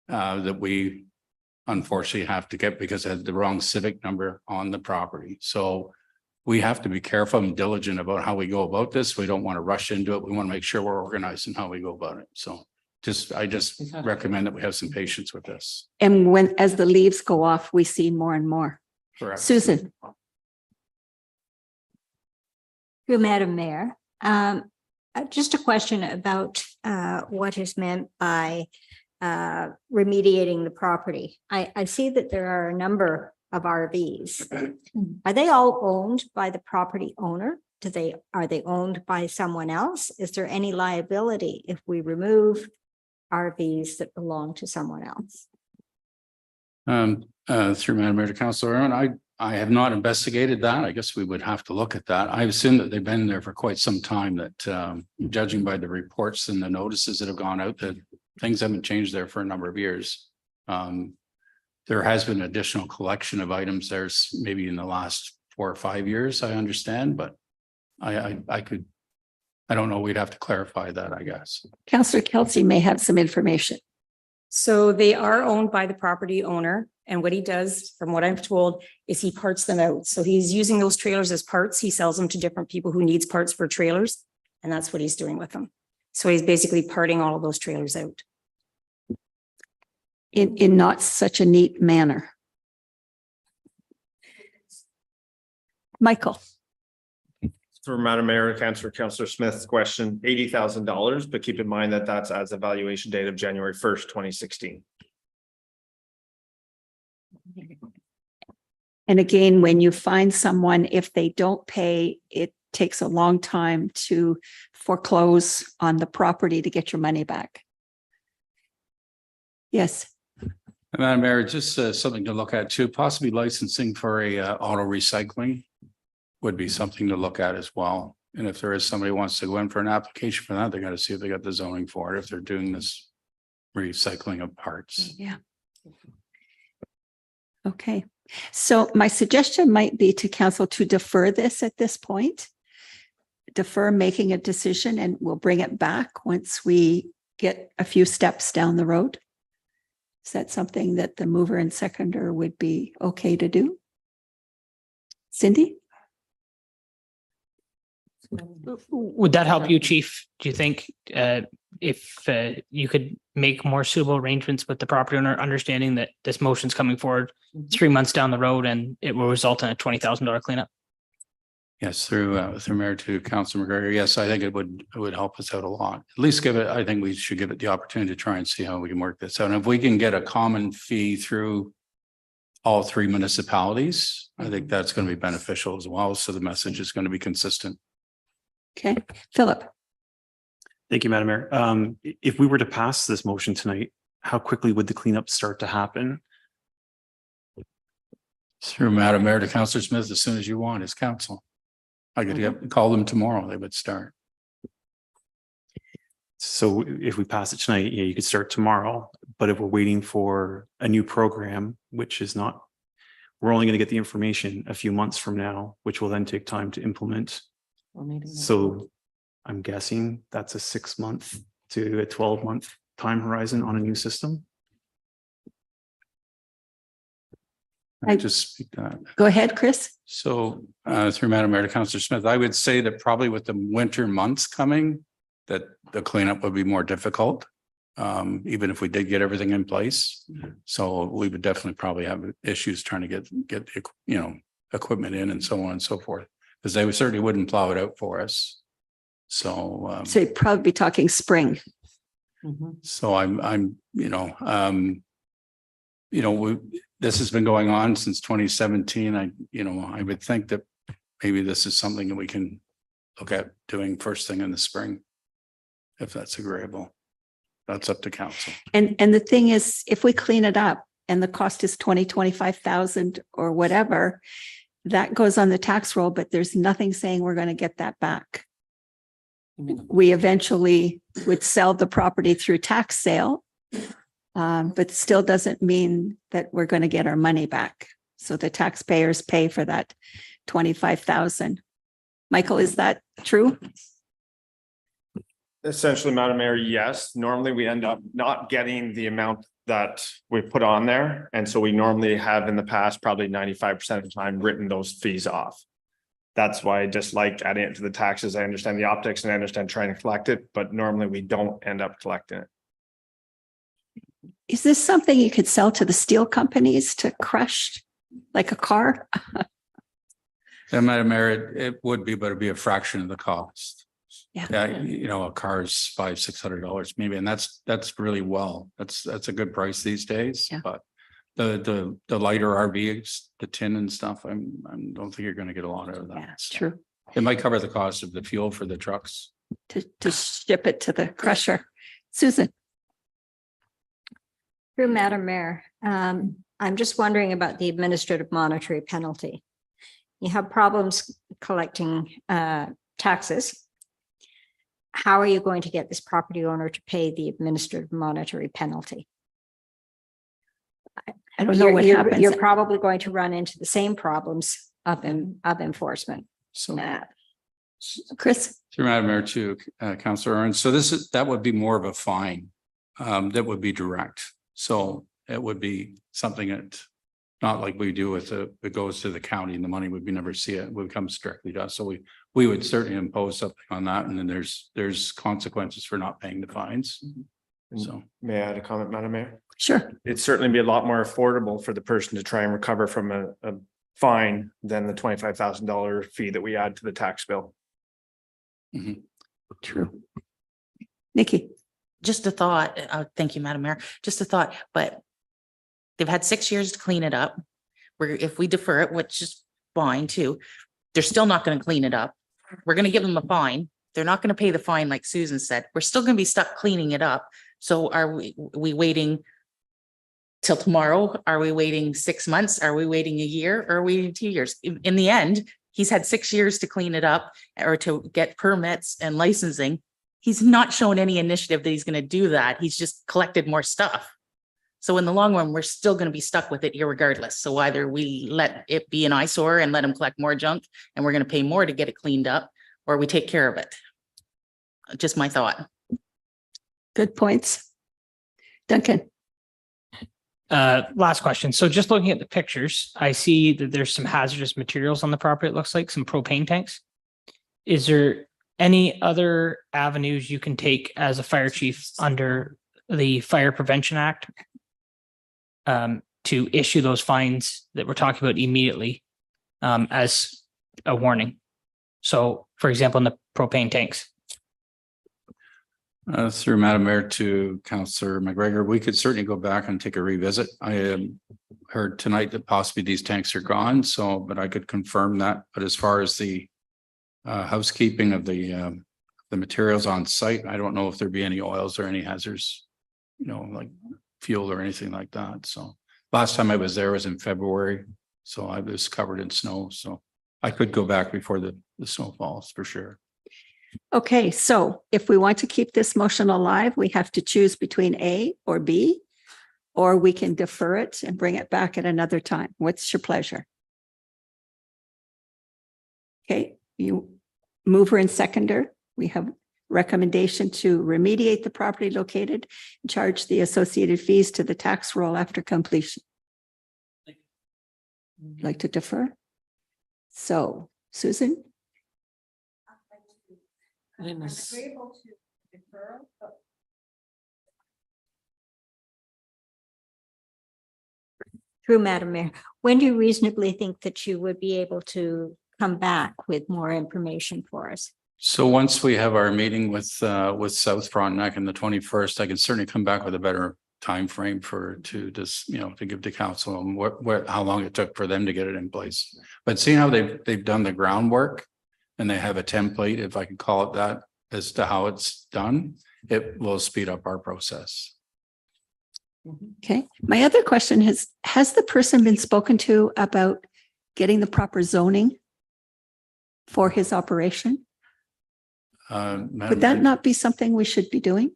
that we unfortunately have to get because it had the wrong civic number on the property. So we have to be careful and diligent about how we go about this. We don't want to rush into it. We want to make sure we're organized in how we go about it. So I just recommend that we have some patience with this. And as the leaves go off, we see more and more. Correct. Susan. Through Madam Mayor, just a question about what is meant by remediating the property. I see that there are a number of RVs. Are they all owned by the property owner? Are they owned by someone else? Is there any liability if we remove RVs that belong to someone else? Through Madam Mayor to Councillor Aaron, I have not investigated that. I guess we would have to look at that. I assume that they've been there for quite some time, that judging by the reports and the notices that have gone out, that things haven't changed there for a number of years. There has been additional collection of items there's maybe in the last 4 or 5 years, I understand, but I don't know. We'd have to clarify that, I guess. Councillor Kelsey may have some information. So they are owned by the property owner. And what he does, from what I'm told, is he parts them out. So he's using those trailers as parts. He sells them to different people who needs parts for trailers. And that's what he's doing with them. So he's basically parting all of those trailers out. In not such a neat manner. Michael. For Madam Mayor, to answer Councillor Smith's question, $80,000, but keep in mind that that's as a valuation date of January 1st, 2016. And again, when you find someone, if they don't pay, it takes a long time to foreclose on the property to get your money back. Yes. Madam Mayor, just something to look at too, possibly licensing for a auto recycling would be something to look at as well. And if there is somebody who wants to go in for an application for that, they got to see if they got the zoning for it, if they're doing this recycling of parts. Yeah. Okay, so my suggestion might be to council to defer this at this point. Defer making a decision, and we'll bring it back once we get a few steps down the road. Is that something that the mover and seconder would be okay to do? Cindy? Would that help you, Chief? Do you think if you could make more suitable arrangements with the property owner, understanding that this motion's coming forward 3 months down the road and it will result in a $20,000 cleanup? Yes, through Mayor to Councilor McGregor. Yes, I think it would help us out a lot. At least give it, I think we should give it the opportunity to try and see how we can work this out. And if we can get a common fee through all three municipalities, I think that's going to be beneficial as well. So the message is going to be consistent. Okay, Philip. Thank you, Madam Mayor. If we were to pass this motion tonight, how quickly would the cleanup start to happen? Through Madam Mayor to Councilor Smith, as soon as you want as council. I could call them tomorrow, they would start. So if we pass it tonight, yeah, you could start tomorrow, but if we're waiting for a new program, which is not, we're only going to get the information a few months from now, which will then take time to implement. So I'm guessing that's a 6 month to a 12-month time horizon on a new system. I just speak that. Go ahead, Chris. So through Madam Mayor to Councilor Smith, I would say that probably with the winter months coming, that the cleanup would be more difficult. Even if we did get everything in place. So we would definitely probably have issues trying to get equipment in and so on and so forth. Because they certainly wouldn't plow it out for us. So So you'd probably be talking spring. so this has been going on since 2017. I would think that maybe this is something that we can look at doing first thing in the spring. If that's agreeable, that's up to council. And the thing is, if we clean it up and the cost is 25,000 or whatever, that goes on the tax roll, but there's nothing saying we're going to get that back. We eventually would sell the property through tax sale, but still doesn't mean that we're going to get our money back. So the taxpayers pay for that 25,000. Michael, is that true? Essentially, Madam Mayor, yes. Normally, we end up not getting the amount that we put on there. And so we normally have in the past, probably 95% of the time, written those fees off. That's why I just like adding it to the taxes. I understand the optics and I understand trying to collect it, but normally we don't end up collecting it. Is this something you could sell to the steel companies to crush like a car? And Madam Mayor, it would be, but it'd be a fraction of the cost. Yeah. A car's $500-600 maybe, and that's really that's a good price these days. Yeah. But the lighter RVs, the tin and stuff, I don't think you're going to get a lot out of that. Yeah, So true. it might cover the cost of the fuel for the trucks. To ship it to the crusher. Susan. Through Madam Mayor, I'm just wondering about the administrative monetary penalty. You have problems collecting taxes. How are you going to get this property owner to pay the administrative monetary penalty? I don't know what happens. You're probably going to run into the same problems of enforcement. So Chris? through Madam Mayor to Councilor Ernst. So that would be more of a fine. That would be direct. So it would be something that not like we do with it goes to the county and the money would be never see it. It would come directly to us. So we would certainly impose something on that. And then there's consequences for not paying the fines. So May I add a comment, Madam Mayor? Sure. It'd certainly be a lot more affordable for the person to try and recover from a fine than the $25,000 fee that we add to the tax bill. True. Nikki. Just a thought. Thank you, Madam Mayor. Just a thought, but they've had 6 years to clean it up. If we defer it, which is fine too, they're still not going to clean it up. We're going to give them a fine. They're not going to pay the fine, like Susan said. We're still going to be stuck cleaning it up. So are we waiting till tomorrow? Are we waiting 6 months? Are we waiting a year? Or are we waiting 2 years? In the end, he's had 6 years to clean it up or to get permits and licensing. He's not shown any initiative that he's going to do that. He's just collected more stuff. So in the long run, we're still going to be stuck with it irregardless. So either we let it be an eyesore and let him collect more junk and we're going to pay more to get it cleaned up, or we take care of it. Just my thought. Good points. Duncan. Last question. So just looking at the pictures, I see that there's some hazardous materials on the property. It looks like some propane tanks. Is there any other avenues you can take as a fire chief under the Fire Prevention Act to issue those fines that we're talking about immediately as a warning? So, for example, in the propane tanks. Through Madam Mayor to Councillor McGregor, we could certainly go back and take a revisit. I heard tonight that possibly these tanks are gone, so, but I could confirm that. But as far as the housekeeping of the materials on site, I don't know if there'd be any oils or any hazards, you know, like fuel or anything like that. So last time I was there was in February, so I was covered in snow. So I could go back before the snow falls for sure. Okay, so if we want to keep this motion alive, we have to choose between A or B, or we can defer it and bring it back at another time. What's your pleasure? Okay, you mover and seconder. We have recommendation to remediate the property located and charge the associated fees to the tax roll after completion. Like to defer? So, Susan? Through Madam Mayor, when do you reasonably think that you would be able to come back with more information for us? So once we have our meeting with South Frontenac on the 21st, I can certainly come back with a better time frame to just, you know, to give to council and how long it took for them to get it in place. But seeing how they've done the groundwork and they have a template, if I could call it that, as to how it's done, it will speed up our process. Okay, my other question has the person been spoken to about getting the proper zoning for his operation? Would that not be something we should be doing?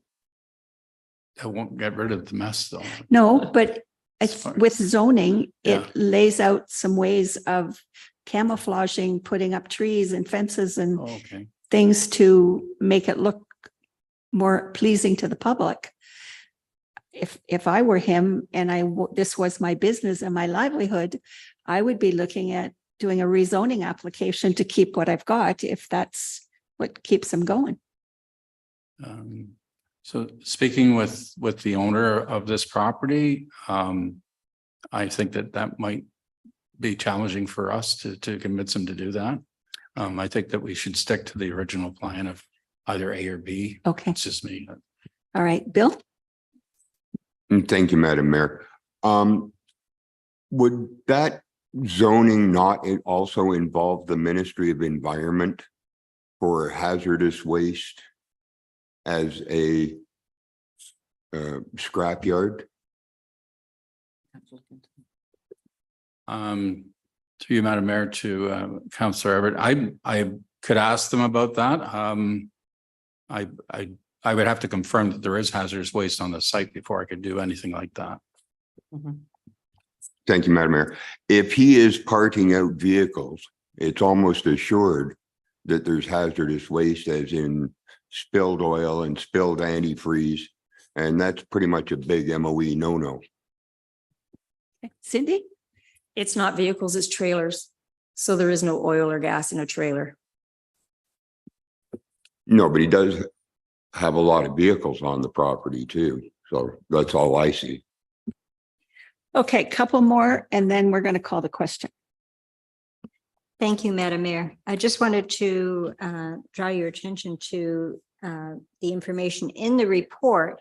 That won't get rid of the mess though. No, but far with zoning, Yeah. it lays out some ways of camouflaging, putting up trees and fences and Okay. things to make it look more pleasing to the public. If I were him and this was my business and my livelihood, I would be looking at doing a rezoning application to keep what I've got, if that's what keeps them going. So speaking with the owner of this property, I think that might be challenging for us to convince him to do that. I think that we should stick to the original plan of either A or B. Okay. It's just me. All right, Bill? Thank you, Madam Mayor. Would that zoning not also involve the Ministry of Environment for hazardous waste as a scrapyard? To you, Madam Mayor, to Councillor Everett, I could ask them about that. I would have to confirm that there is hazardous waste on the site before I could do anything like that. Thank you, Madam Mayor. If he is parking out vehicles, it's almost assured that there's hazardous waste, as in spilled oil and spilled antifreeze. And that's pretty much a big MOE no-no. Cindy? It's not vehicles, it's trailers. So there is no oil or gas in a trailer. No, but he does have a lot of vehicles on the property too. So that's all I see. Okay, couple more, and then we're going to call the question. Thank you, Madam Mayor. I just wanted to draw your attention to the information in the report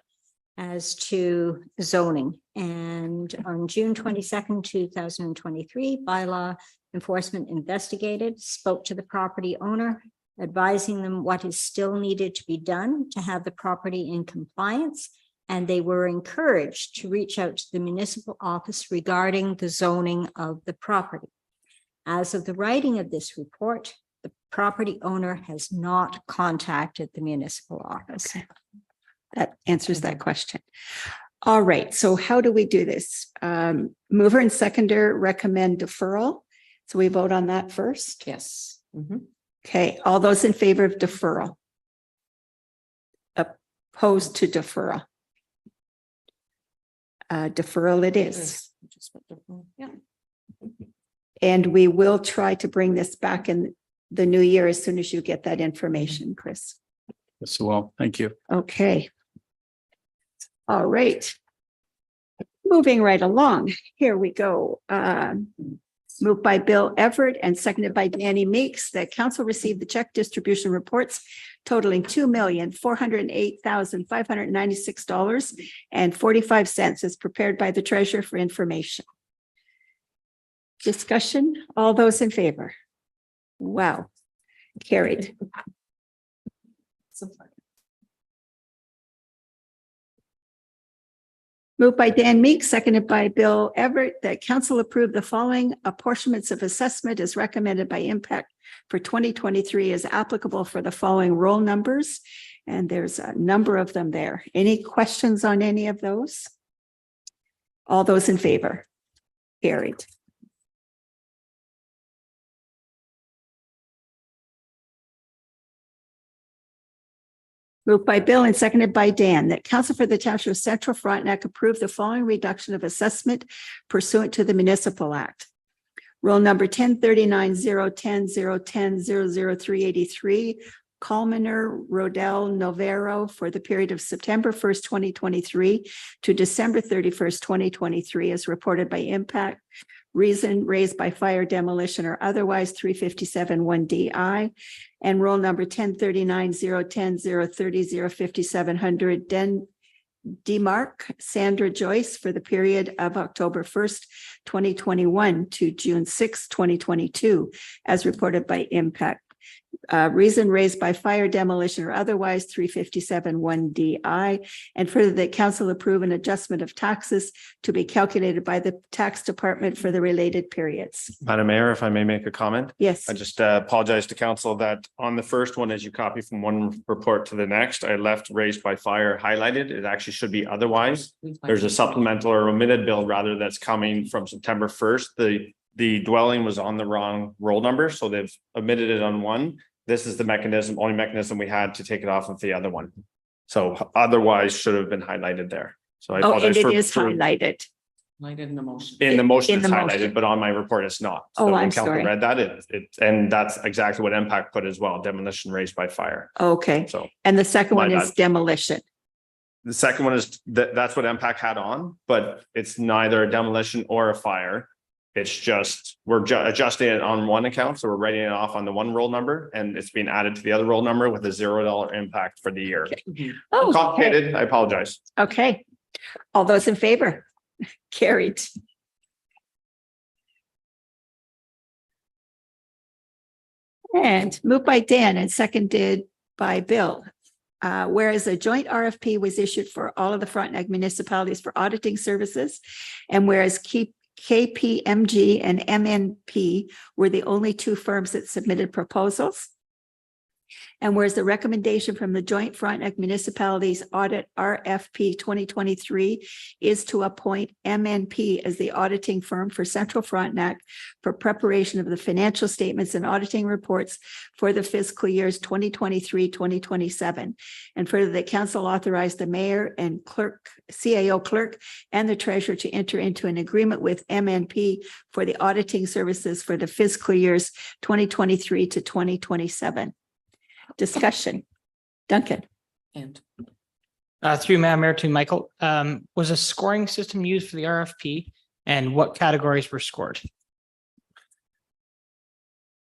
as to zoning. And on June 22nd, 2023, bylaw enforcement investigated, spoke to the property owner, advising them what is still needed to be done to have the property in compliance, and they were encouraged to reach out to the municipal office regarding the zoning of the property. As of the writing of this report, the property owner has not contacted the municipal office. Okay. That answers that question. All right, so how do we do this? Mover and seconder recommend deferral. So we vote on that first. Yes. Okay, all those in favor of deferral? Opposed to deferral? Deferral it is. Yeah. And we will try to bring this back in the new year as soon as you get that information, Chris. Yes, well, thank you. Okay. All right. Moving right along, here we go. Moved by Bill Everett and seconded by Danny Meeks that council received the check distribution reports totaling $2,408,596.45 as prepared by the treasurer for information. Discussion, all those in favor? Wow, carried. Moved by Dan Meeks, seconded by Bill Everett, that council approve the following apportionments of assessment as recommended by impact for 2023 as applicable for the following roll numbers. And there's a number of them there. Any questions on any of those? All those in favor? Carried. Moved by Bill and seconded by Dan that council for the Township of Central Frontenac approve the following reduction of assessment pursuant to the Municipal Act. Roll number 1039-010-010-00383, Colmener Rodell Novero for the period of September 1st, 2023 to December 31st, 2023 as reported by impact. Reason raised by fire, demolition, or otherwise 357 1DI. And roll number 1039-010-030-05700 Demark Sandra Joyce for the period of October 1st, 2021 to June 6th, 2022, as reported by impact. Reason raised by fire, demolition, or otherwise 357 1DI. And further that council approve an adjustment of taxes to be calculated by the tax department for the related periods. Madam Mayor, if I may make a comment. Yes. I just apologize to council that on the first one, as you copy from one report to the next, I left raised by fire highlighted. It actually should be otherwise. There's a supplemental or omitted bill rather that's coming from September 1st. The dwelling was on the wrong roll number, so they've omitted it on one. This is the only mechanism we had to take it off of the other one. So otherwise should have been highlighted there. So I apologize. And it is highlighted. Light in the motion. In the motion, In it's the highlighted, motion. but on my report, it's not. Oh, So when I'm council sorry. read that, and that's exactly what impact put as well, demolition raised by fire. Okay. So And the second My one is bad. demolition. the second one is that's what impact had on, but it's neither a demolition or a fire. It's just, we're adjusting it on one account, so we're writing it off on the one roll number and it's being added to the other roll number with a $0 impact for the year. Oh, okay. Complicated, I apologize. Okay. All those in favor? Carried. And moved by Dan and seconded by Bill. Whereas a joint RFP was issued for all of the Frontenac municipalities for auditing services, and whereas KPMG and MNP were the only two firms that submitted proposals. And whereas the recommendation from the Joint Frontenac Municipalities Audit RFP 2023 is to appoint MNP as the auditing firm for Central Frontenac for preparation of the financial statements and auditing reports for the fiscal years 2023, 2027. And further, that council authorized the mayor and clerk, CAO clerk, and the treasurer to enter into an agreement with MNP for the auditing services for the fiscal years 2023 to 2027. Discussion. Duncan. And Through Madam Mayor to Michael, was a scoring system used for the RFP and what categories were scored?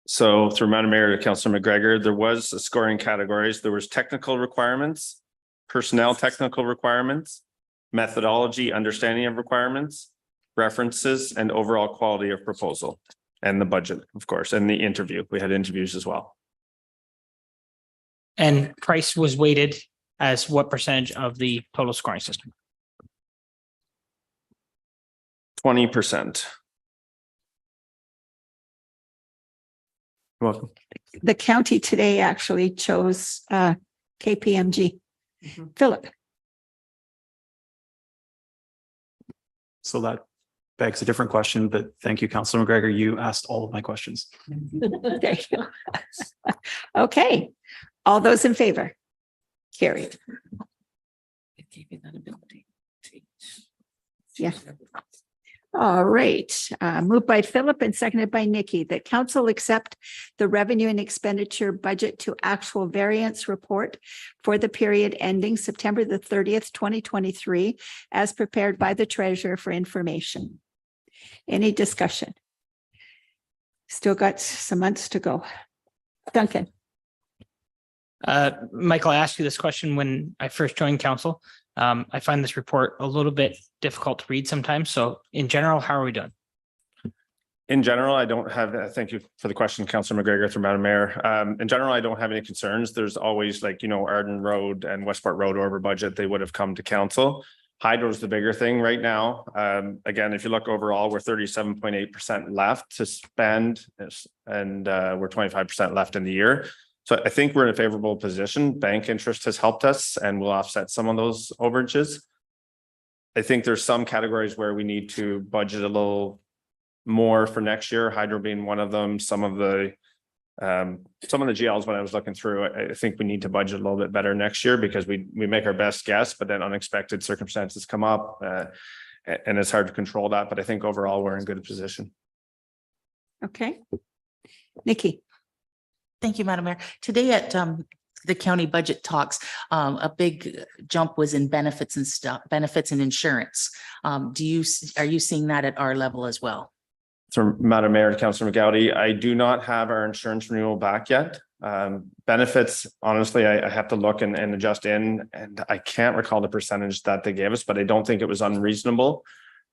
So through Madam Mayor to Councilor McGregor, there was a scoring categories. There was technical requirements, personnel technical requirements, methodology, understanding of requirements, references, and overall quality of proposal. And the budget, of course, and the interview. We had interviews as well. And price was weighted as what percentage of the total scoring system? 20%. Welcome. The county today actually chose KPMG. Philip. So that begs a different question, but thank you, Councilor McGregor. You asked all of my questions. There you go. Okay, all those in favor? Carried. Yeah. All right, moved by Philip and seconded by Nikki, that council accept the revenue and expenditure budget to actual variance report for the period ending September the 30th, 2023, as prepared by the treasurer for information. Any discussion? Still got some months to go. Duncan. Michael, I asked you this question when I first joined council. I find this report a little bit difficult to read sometimes. So in general, how are we doing? In general, I don't have, thank you for the question, Councilor McGregor through Madam Mayor. In general, I don't have any concerns. There's always Arden Road and Westport Road over budget, they would have come to council. Hydro is the bigger thing right now. Again, if you look overall, we're 37.8% left to spend and we're 25% left in the year. So I think we're in a favorable position. Bank interest has helped us and will offset some of those overages. I think there's some categories where we need to budget a little more for next year, hydro being one of them. Some of the GLs, when I was looking through, I think we need to budget a little bit better next year because we make our best guess, but then unexpected circumstances come up and it's hard to control that. But I think overall we're in good position. Okay. Nikki. Thank you, Madam Mayor. Today at the county budget talks, a big jump was in benefits and stuff, benefits and insurance. Are you seeing that at our level as well? So Madam Mayor, Councilor McGowdy, I do not have our insurance renewal back yet. Benefits, honestly, I have to look and adjust in, and I can't recall the percentage that they gave us, but I don't think it was unreasonable.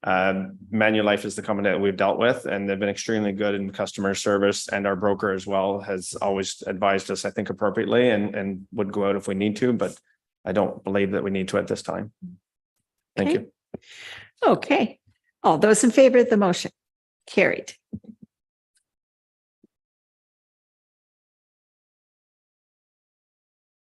Manulife is the company that we've dealt with, and they've been extremely good in customer service, and our broker as well has always advised us, I think, appropriately and would go out if we need to, but I don't believe that we need to at this time. Thank you. Okay. All those in favor of the motion? Carried.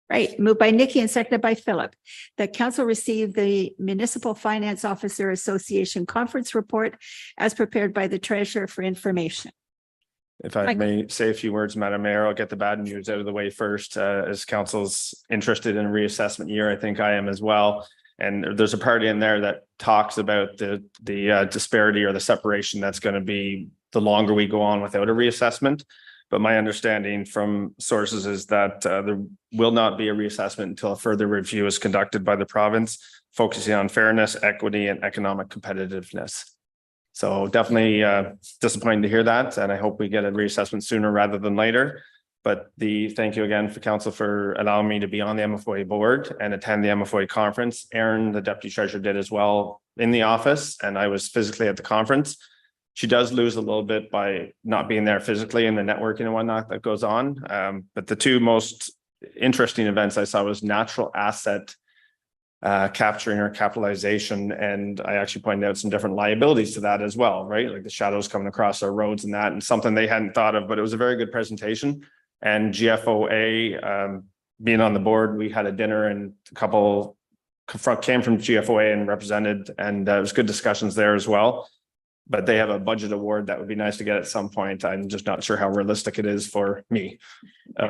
Right, moved by Nikki and seconded by Philip. The council received the Municipal Finance Officer Association Conference Report as prepared by the treasurer for information. If I may say a few words, Madam Mayor, I'll get the bad news out of the way first. As council's interested in a reassessment year, I think I am as well. And there's a part in there that talks about the disparity or the separation that's going to be the longer we go on without a reassessment. But my understanding from sources is that there will not be a reassessment until a further review is conducted by the province, focusing on fairness, equity, and economic competitiveness. So definitely disappointing to hear that. And I hope we get a reassessment sooner rather than later. But thank you again for council for allowing me to be on the MFOA board and attend the MFOA conference. Erin, the deputy treasurer, did as well in the office, and I was physically at the conference. She does lose a little bit by not being there physically and the networking and whatnot that goes on. But the two most interesting events I saw was natural asset capturing or capitalization. And I actually pointed out some different liabilities to that as well, right? Like the shadows coming across our roads and that, and something they hadn't thought of, but it was a very good presentation. And GFOA, being on the board, we had a dinner and a couple came from GFOA and represented, and it was good discussions there as well. But they have a budget award that would be nice to get at some point. I'm just not sure how realistic it is for me,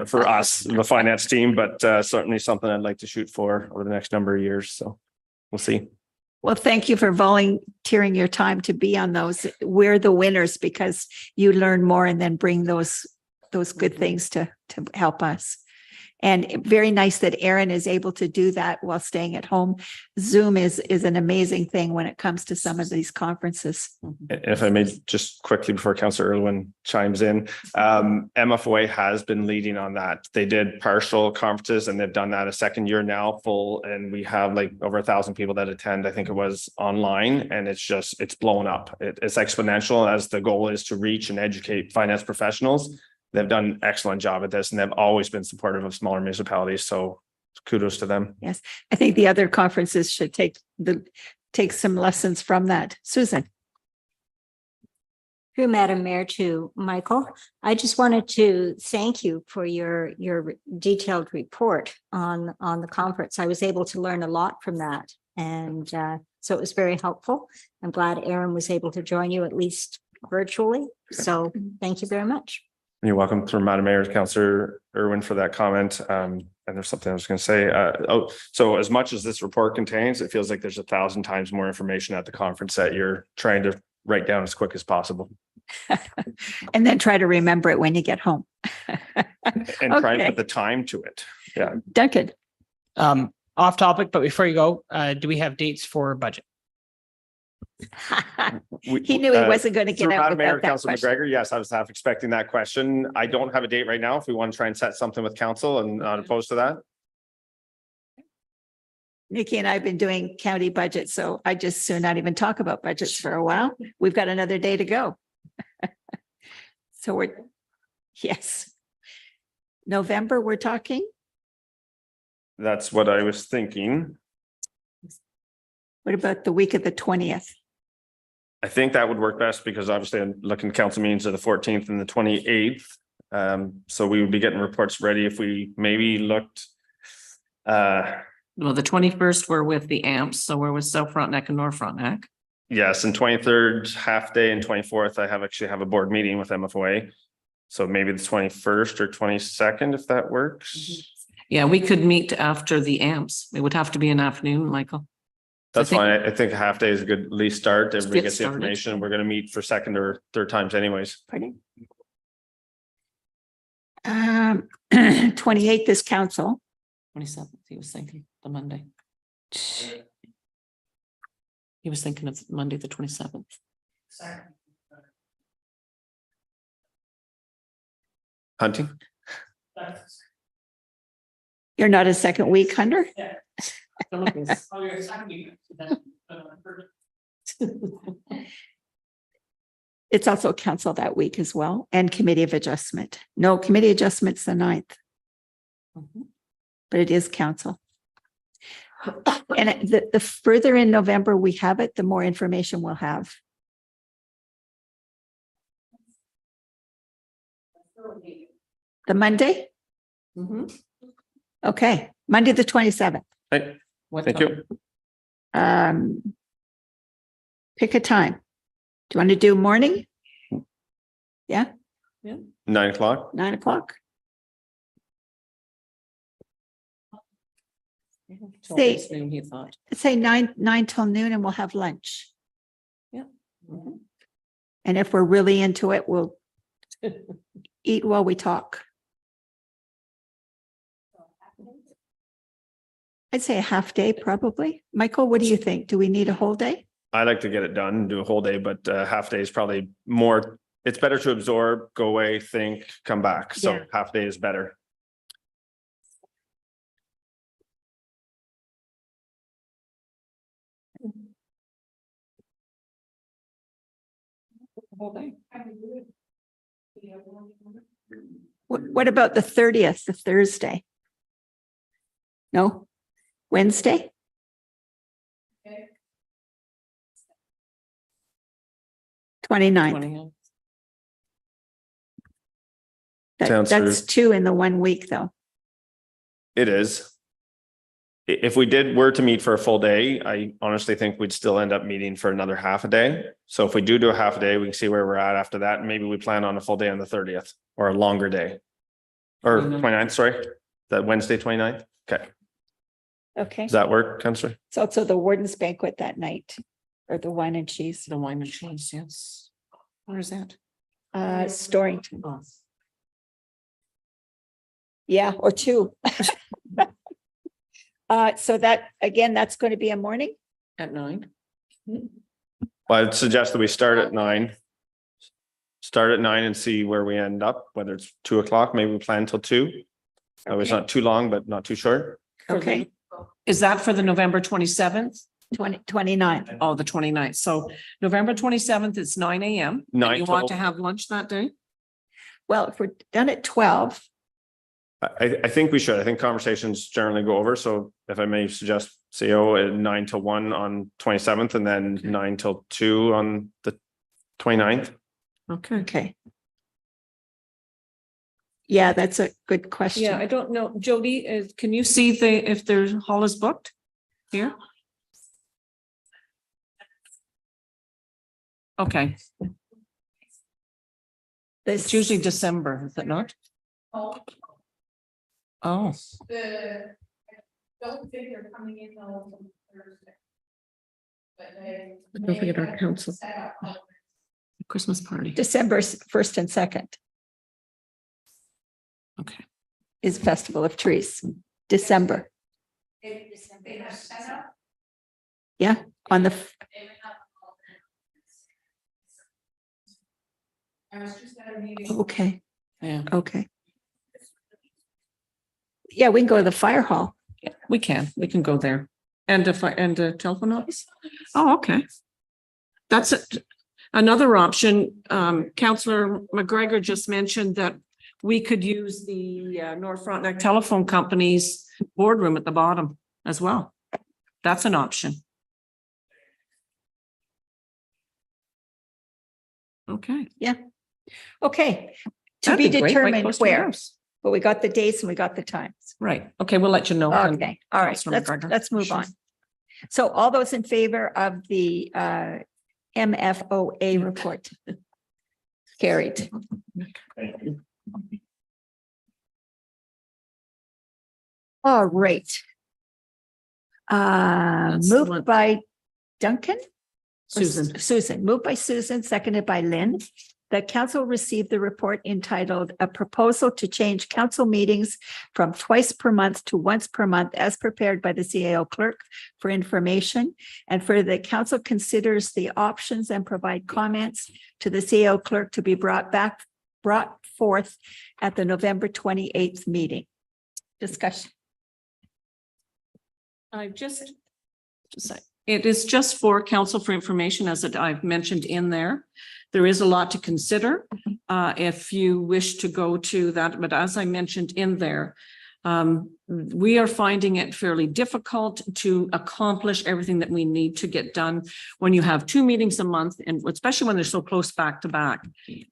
for us, the finance team, but certainly something I'd like to shoot for over the next number of years. So we'll see. Well, thank you for volunteering your time to be on those. We're the winners because you learn more and then bring those good things to help us. And very nice that Erin is able to do that while staying at home. Zoom is an amazing thing when it comes to some of these conferences. If I may just quickly before Councillor Irwin chimes in, MFOA has been leading on that. They did partial conferences and they've done that a second year now full. And we have like over 1,000 people that attend. I think it was online, and it's blown up. It's exponential as the goal is to reach and educate finance professionals. They've done an excellent job at this, and they've always been supportive of smaller municipalities. So kudos to them. Yes, I think the other conferences should take some lessons from that. Susan. Through Madam Mayor to Michael, I just wanted to thank you for your detailed report on the conference. I was able to learn a lot from that. And so it was very helpful. I'm glad Aaron was able to join you at least virtually. So thank you very much. You're welcome through Madam Mayor, Councillor Irwin for that comment. And there's something I was going to say. So as much as this report contains, it feels like there's 1,000 times more information at the conference that you're trying to write down as quick as possible. And then try to remember it when you get home. And try and Okay. put the time to it. Yeah. Duncan. Off topic, but before you go, do we have dates for budget? He knew he wasn't going to get Through out Madam Mayor, without that Councillor question. McGregor, yes, I was half expecting that question. I don't have a date right now. If we want to try and set something with council and not opposed to that. Nikki and I have been doing county budgets, so I just soon not even talk about budgets for a while. We've got another day to go. So yes. November, we're talking. That's what I was thinking. What about the week of the 20th? I think that would work best because obviously I'm looking at council meetings of the 14th and the 28th. So we would be getting reports ready if we maybe looked. Well, the 21st, we're with the AMPs, so we're with South Frontenac and North Frontenac. Yes, and 23rd half day and 24th, I have a board meeting with MFOA. So maybe the 21st or 22nd, if that works. Yeah, we could meet after the AMPs. It would have to be an afternoon, Michael. That's I think- fine. I think a half day is a good at least start. Everybody get gets the started. information. We're gonna meet for second or third times anyways. Pardon? 28th is council. 27th, he was thinking the Monday. He was thinking of Monday, the 27th. Hunting? You're not a second week, Hunter? It's also council that week as well, and committee of adjustment. No, committee adjustment's the 9th, but it is council. And the further in November we have it, the more information we'll have. The Monday? Okay, Monday, the 27th. Hey, What thank time? you. Pick a time. Do you want to do morning? Yeah, 9 o'clock. 9 o'clock. Say- Till noon, he thought. Say 9 till noon and we'll have lunch. Yeah. And if we're really into it, we'll eat while we talk. I'd say a half day probably. Michael, what do you think? Do we need a whole day? I like to get it done, do a whole day, but half day is probably more, it's better to absorb, go away, think, come back. So Yeah. half day is better. What about the 30th, the Thursday? No? Wednesday? Okay. 29th. 29th. Sounds That's good. 2 in the 1 week though. It is. If we were to meet for a full day, I honestly think we'd still end up meeting for another half a day. So if we do a half a day, we can see where we're at after that. And maybe we plan on a full day on the 30th or a longer day. Or 29th, sorry, that Wednesday, 29th. Okay. Okay. Does that work, Councillor? It's also the warden's banquet that night or the wine and cheese. The wine and cheese, yes. Where is that? Storrington. Oh, Yeah, or 2. So that, again, that's going to be a morning? at 9. Well, I'd suggest that we start at 9. Start at 9 and see where we end up, whether it's 2 o'clock, maybe we plan till 2. Oh, it's Okay. not too long, but not too short. Okay, Is that for the November 27th? 29. Oh, the 29th. So November 27th is 9 a.m. And 9 you want till- to have lunch that day? Well, if we're done at 12, I think we should. I think conversations generally go over. So if I may suggest CO at 9 till 1 on 27th and then 9 till 2 on the 29th. Okay. Okay. Yeah, that's a good question. Yeah, I don't know. Jody, can you see if their hall is booked here? Okay, it's usually December, is it not? Oh. Don't think they're coming in on Thursday. Don't forget our council. Christmas party. December 1st and 2nd Okay. is Festival of Trees. December. Yeah, on the. Okay, Yeah, okay. Yeah, we can go to the fire hall. yeah, we can go there. And a telephone office? Oh, okay. That's another option. Councillor McGregor just mentioned that we could use the North Frontenac Telephone Company's boardroom at the bottom as well. That's an option. Okay. Yeah. Okay, to That'd be be great, right determined close to my where, house. but we got the dates and we got the times. Right. Okay, we'll let you know. Okay, all right, Councillor McGregor. let's move Sure. on. So all those in favor of the MFOA report? Carried. All right. Moved Excellent. by Duncan? Or Susan. Susan, moved by Susan, seconded by Lynn. The council received the report entitled "A Proposal to Change Council Meetings from Twice per Month to Once per Month as prepared by the CAO clerk for information." And for the council considers the options and provide comments to the CAO clerk to be brought forth at the November 28th meeting. Discussion. It is just for council for information, as I've mentioned in there. There is a lot to consider if you wish to go to that, but as I mentioned in there, we are finding it fairly difficult to accomplish everything that we need to get done when you have 2 meetings a month, and especially when they're so close back to back.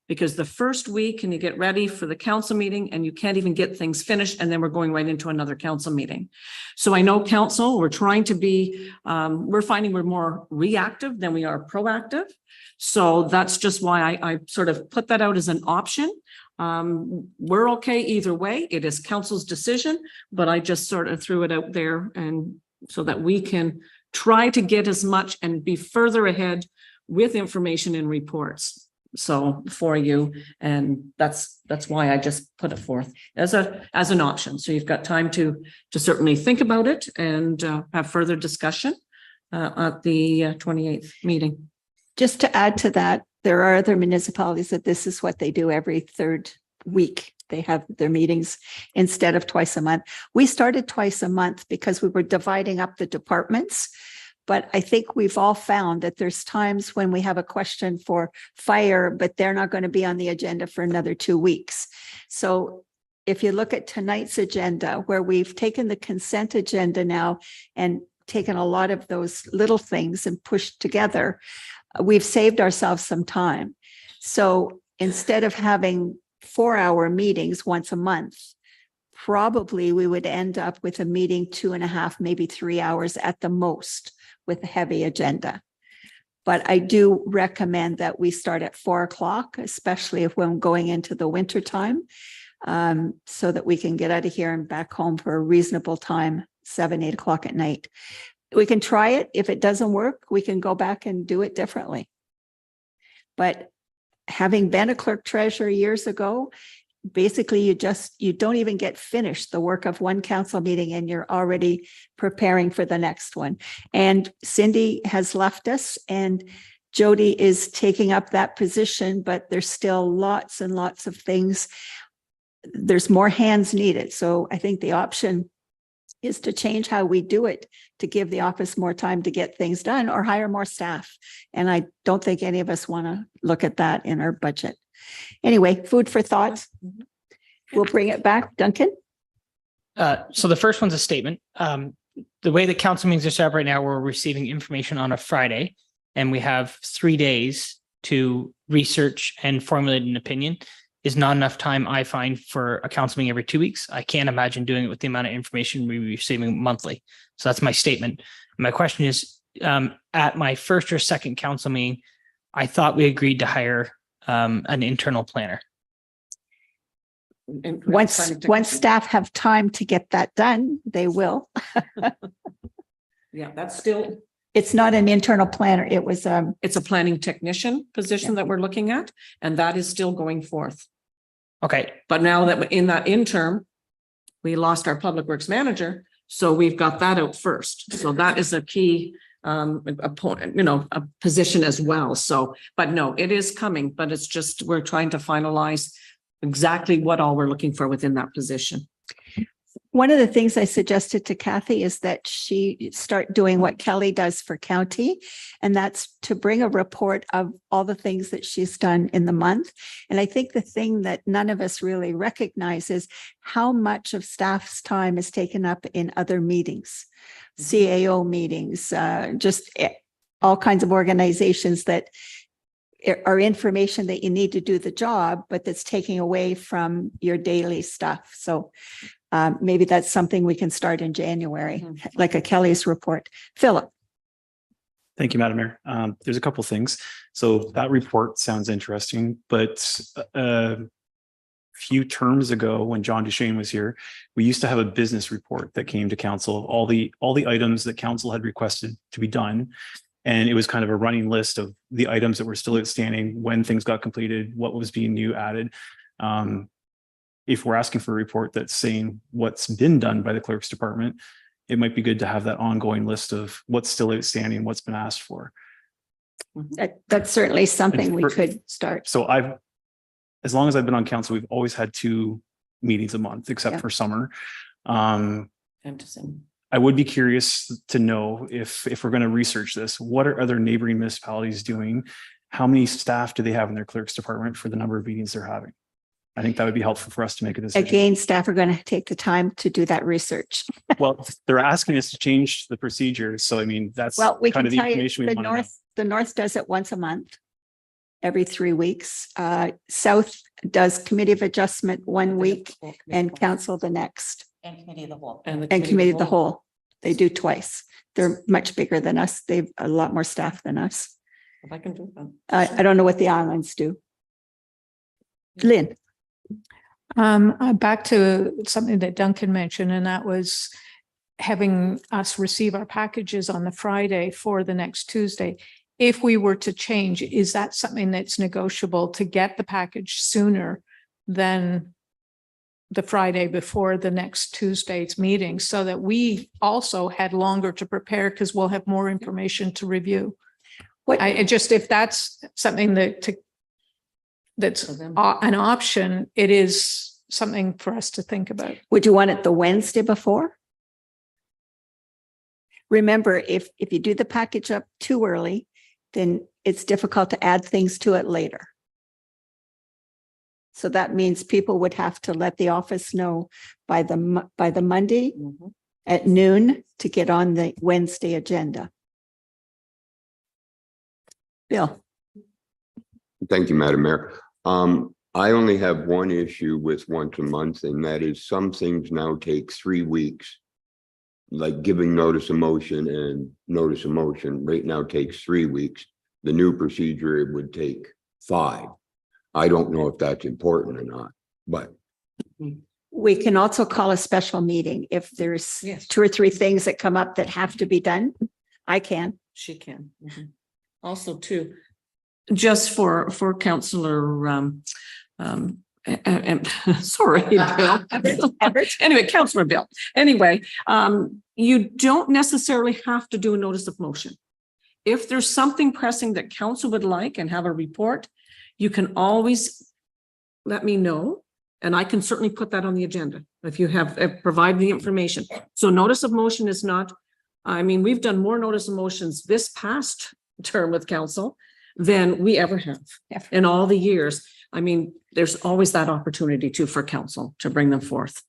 Because the first week and you get ready for the council meeting and you can't even get things finished, and then we're going right into another council meeting. So I know council, we're trying to be, we're finding we're more reactive than we are proactive. So that's just why I sort of put that out as an option. We're okay either way. It is council's decision, but I just sort of threw it out there, and so that we can try to get as much and be further ahead with information and reports. So for you, and that's why I just put it forth as an option. So you've got time to certainly think about it and have further discussion at the 28th meeting. Just to add to that, there are other municipalities that this is what they do every third week. They have their meetings instead of twice a month. We started twice a month because we were dividing up the departments. But I think we've all found that there's times when we have a question for fire, but they're not going to be on the agenda for another 2 weeks. So if you look at tonight's agenda, where we've taken the consent agenda now and taken a lot of those little things and pushed together, we've saved ourselves some time. So instead of having 4-hour meetings once a month, probably we would end up with a meeting 2.5, maybe 3 hours at the most with a heavy agenda. But I do recommend that we start at 4 o'clock, especially if we're going into the winter time, so that we can get out of here and back home for a reasonable time, 7, 8 o'clock at night. We can try it. If it doesn't work, we can go back and do it differently. But having been a clerk treasurer years ago, basically you don't even get finished the work of one council meeting and you're already preparing for the next one. And Cindy has left us and Jody is taking up that position, but there's still lots and lots of things. There's more hands needed. So I think the option is to change how we do it, to give the office more time to get things done or hire more staff. And I don't think any of us want to look at that in our budget. Anyway, food for thought. We'll bring it back. Duncan? So the first one's a statement. The way that council meetings are set up right now, we're receiving information on a Friday, and we have 3 days to research and formulate an opinion. Is not enough time, I find, for a council meeting every 2 weeks. I can't imagine doing it with the amount of information we're receiving monthly. So that's my statement. My question is, at my first or second council meeting, I thought we agreed to hire an internal planner. Once staff have time to get that done, they will. Yeah, that's still, It's not an internal planner. It was, it's a planning technician position that we're looking at, and that is still going forth. Okay, But now that in that interim, we lost our public works manager, so we've got that out first. So that is a key a position as well. So, but no, it is coming, but it's just, we're trying to finalize exactly what all we're looking for within that position. one of the things I suggested to Kathy is that she start doing what Kelly does for county. And that's to bring a report of all the things that she's done in the month. And I think the thing that none of us really recognize is how much of staff's time is taken up in other meetings, CAO meetings, just all kinds of organizations that are information that you need to do the job, but that's taking away from your daily stuff. So maybe that's something we can start in January, like a Kelly's report. Philip. Thank you, Madam Mayor. There's a couple things. So that report sounds interesting, but a few terms ago when John Duchesne was here, we used to have a business report that came to council, all the items that council had requested to be done. And it was kind of a running list of the items that were still outstanding, when things got completed, what was being new added. If we're asking for a report that's saying what's been done by the clerk's department, it might be good to have that ongoing list of what's still outstanding, what's been asked for. That's certainly something we could start. So as long as I've been on council, we've always had 2 meetings a month, except for summer. I would be curious to know if we're going to research this, what are other neighboring municipalities doing? How many staff do they have in their clerk's department for the number of meetings they're having? I think that would be helpful for us to make a decision. Again, staff are going to take the time to do that research. Well, they're asking us to change the procedures. So, I mean, that's Well, we kind can of the tell you, information we want to know. the North does it once a month, every 3 weeks. South does committee of adjustment 1 week and council the next. And committee of the whole. And committee of the whole. They do twice. They're much bigger than us. They've a lot more staff than us. If I can do that. I don't know what the islands do. Lynn. Back to something that Duncan mentioned, and that was having us receive our packages on the Friday for the next Tuesday. If we were to change, is that something that's negotiable to get the package sooner than the Friday before the next Tuesday's meeting, so that we also had longer to prepare because we'll have more information to review? If that's something that's an option, it is something for us to think about. Would you want it the Wednesday before? Remember, if you do the package up too early, then it's difficult to add things to it later. So that means people would have to let the office know by the Monday at noon to get on the Wednesday agenda. Bill. Thank you, Madam Mayor. I only have one issue with once a month, and that is some things now take 3 weeks. Like giving notice of motion and notice of motion right now takes 3 weeks. The new procedure, it would take 5. I don't know if that's important or not, but. We can also call a special meeting if there's 2 or 3 things that come up that have to be done. I can. She can. Also too, just for Councillor, sorry, Bill. Anyway, Councillor Bill. Anyway, you don't necessarily have to do a notice of motion. If there's something pressing that council would like and have a report, you can always let me know, and I can certainly put that on the agenda if you have provide the information. So notice of motion is not, I mean, we've done more notice of motions this past term with council than we ever have in all the years. I mean, there's always that opportunity too for council to bring them forth.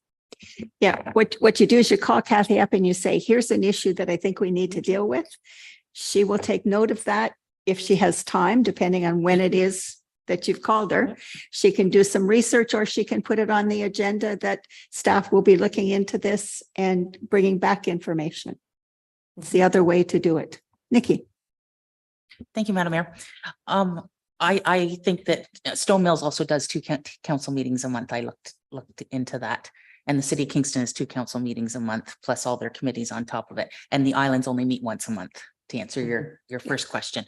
Yeah, what you do is you call Kathy up and you say, here's an issue that I think we need to deal with. She will take note of that if she has time, depending on when it is that you've called her. She can do some research, or she can put it on the agenda that staff will be looking into this and bringing back information. It's the other way to do it. Nikki. Thank you, Madam Mayor. I think that Stone Mills also does two council meetings a month. I looked into that. And the city of Kingston has two council meetings a month, plus all their committees on top of it. And the islands only meet once a month, to answer your first question.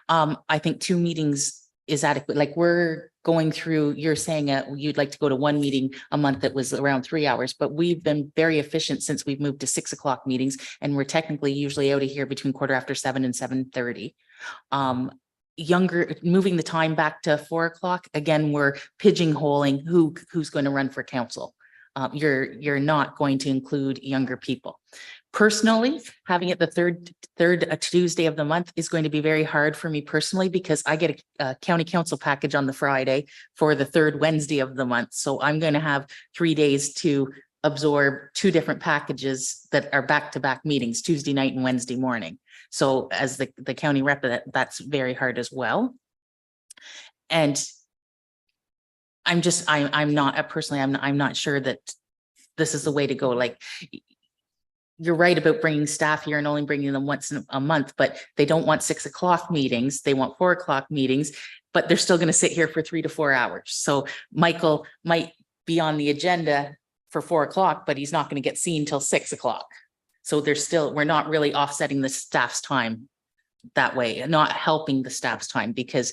I think 2 meetings is adequate. Like, we're going through, you're saying you'd like to go to 1 meeting a month that was around 3 hours, but we've been very efficient since we've moved to 6 o'clock meetings, and we're technically usually out of here between 7:15 and 7:30. Moving the time back to 4 o'clock, again, we're pigeonholing who's going to run for council. You're not going to include younger people. Personally, having it the third Tuesday of the month is going to be very hard for me personally, because I get a county council package on the Friday for the third Wednesday of the month. So I'm going to have 3 days to absorb 2 different packages that are back-to-back meetings, Tuesday night and Wednesday morning. So as the county rep, that's very hard as well. And I'm not sure that this is the way to go. Like, you're right about bringing staff here and only bringing them once a month, but they don't want 6 o'clock meetings. They want 4 o'clock meetings, but they're still going to sit here for 3 to 4 hours. So Michael might be on the agenda for 4 o'clock, but he's not going to get seen till 6 o'clock. So we're not really offsetting the staff's time that way, and not helping the staff's time, because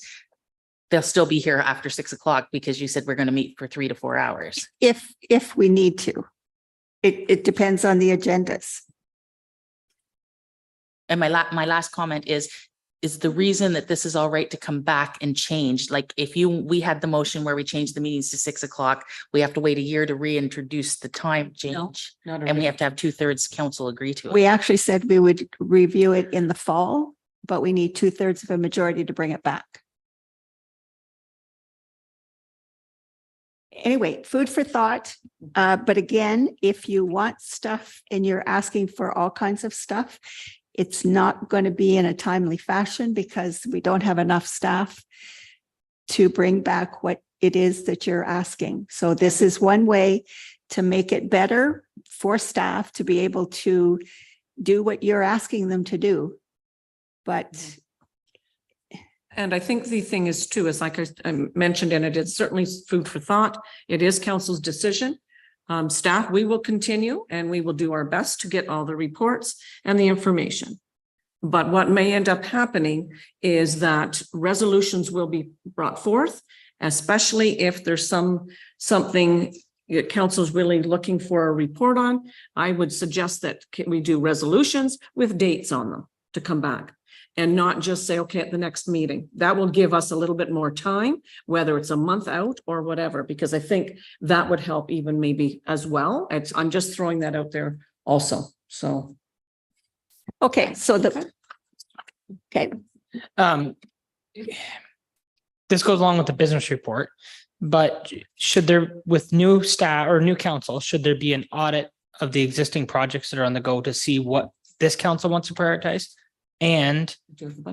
they'll still be here after 6 o'clock, because you said we're going to meet for 3 to 4 hours. If we need to. It depends on the agendas. And my last comment is the reason that this is all right to come back and change. Like, we had the motion where we changed the meetings to 6 o'clock, we have to wait a year to reintroduce the time change. And we have to have 2/3 council agree to it. We actually said we would review it in the fall, but we need 2/3 of a majority to bring it back. Anyway, food for thought. But again, if you want stuff and you're asking for all kinds of stuff, it's not going to be in a timely fashion, because we don't have enough staff to bring back what it is that you're asking. So this is one way to make it better for staff to be able to do what you're asking them to do. But And I think the thing is too, is like I mentioned, and it is certainly food for thought. It is council's decision. Staff, we will continue and we will do our best to get all the reports and the information. But what may end up happening is that resolutions will be brought forth, especially if there's something council's really looking for a report on. I would suggest that we do resolutions with dates on them to come back, and not just say, okay, at the next meeting. That will give us a little bit more time, whether it's a month out or whatever, because I think that would help even maybe as well. I'm just throwing that out there also. So. okay, so okay. This goes along with the business report, but with new staff or new council, should there be an audit of the existing projects that are on the go to see what this council wants to prioritize? And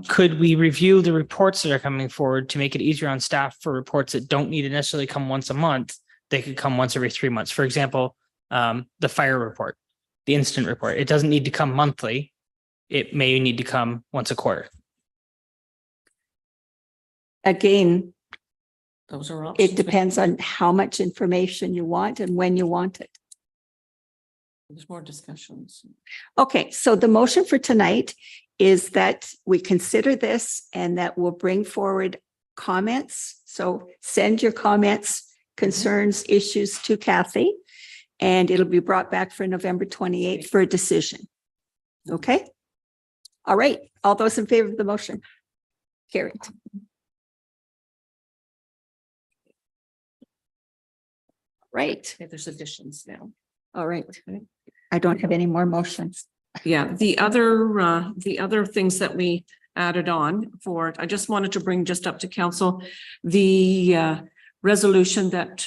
could we review the reports that are coming forward to make it easier on staff for reports that don't need to necessarily come once a month? They could come once every 3 months. For example, the fire report, the incident report. It doesn't need to come monthly. It may need to come once a quarter. Again, those are options. it depends on how much information you want and when you want it. There's more discussions. Okay, so the motion for tonight is that we consider this and that we'll bring forward comments. So send your comments, concerns, issues to Kathy, and it'll be brought back for November 28th for a decision. Okay? All right. All those in favor of the motion? Carried. Right. Okay, there's additions now. All right. I don't have any more motions. Yeah, the other things that we added on for, I just wanted to bring just up to council, the resolution that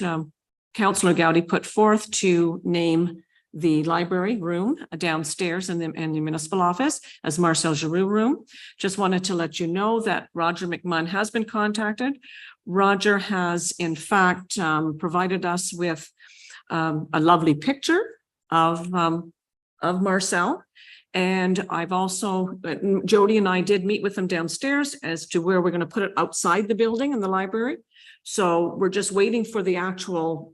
Councillor Gowdy put forth to name the library room downstairs in the municipal office as Marcel Giroux room. Just wanted to let you know that Roger McMunn has been contacted. Roger has in fact provided us with a lovely picture of Marcel. And I've also, Jody and I did meet with them downstairs as to where we're going to put it outside the building in the library. So we're just waiting for the actual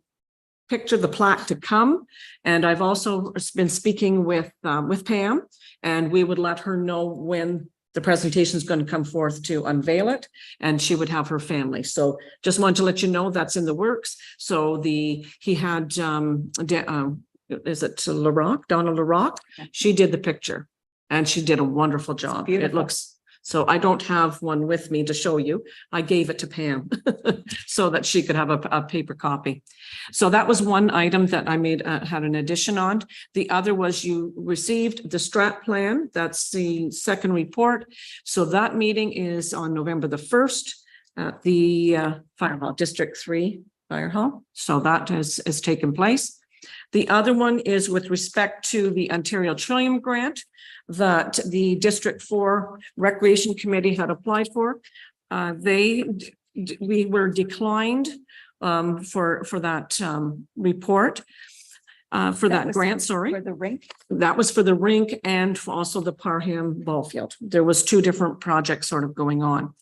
picture, the plaque to come. And I've also been speaking with Pam, and we would let her know when the presentation is going to come forth to unveil it, and she would have her family. So just wanted to let you know that's in the works. So he had, is it LaRock, Donna LaRock? She did the picture and she did a wonderful job. It looks, so I don't have one with me to show you. I gave it to Pam so that she could have a paper copy. So that was one item that I had an addition on. The other was you received the strat plan. That's the second report. So that meeting is on November the 1st at the Fire Hall, District 3 Fire Hall. So that has taken place. The other one is with respect to the Ontario Trillium Grant that the District 4 Recreation Committee had applied for. We were declined for that report, for that grant, sorry. For the rink? That was for the rink and also the Parham ball field. There was two different projects sort of going on.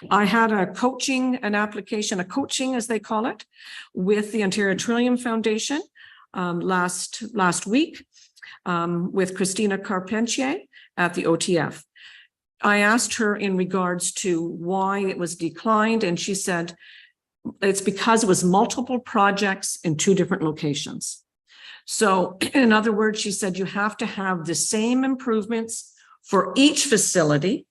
I had a coaching as they call it, with the Ontario Trillium Foundation last week with Christina Carpentier at the OTF. I asked her in regards to why it was declined, and she said it's because it was multiple projects in two different locations. So in other words, she said you have to have the same improvements for each facility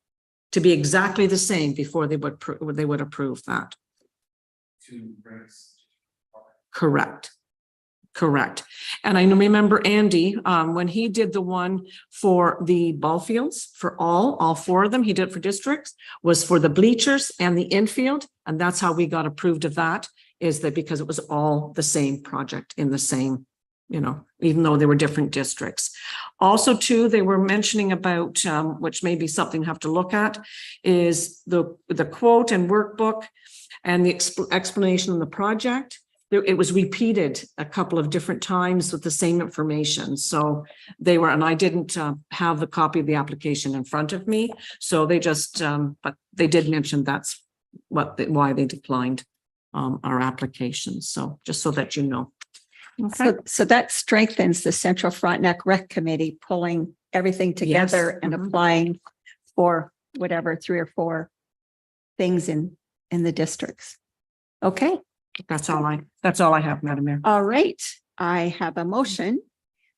to be exactly the same before they would approve that. Correct. And I remember Andy, when he did the one for the ball fields, for all four of them, he did it for districts, was for the bleachers and the infield. And that's how we got approved of that, is that because it was all the same project in the same, even though they were different districts. Also too, they were mentioning about, which may be something you have to look at, is the quote and workbook and the explanation of the project. It was repeated a couple of different times with the same information. So they were, and I didn't have the copy of the application in front of me. So they just, but they did mention that's why they declined our application. So just so that you know. Okay. So that strengthens the Central Frontenac Rec Committee pulling everything together and applying for whatever 3 or 4 things in the districts. Okay. That's all I have, Madam Mayor. All right. I have a motion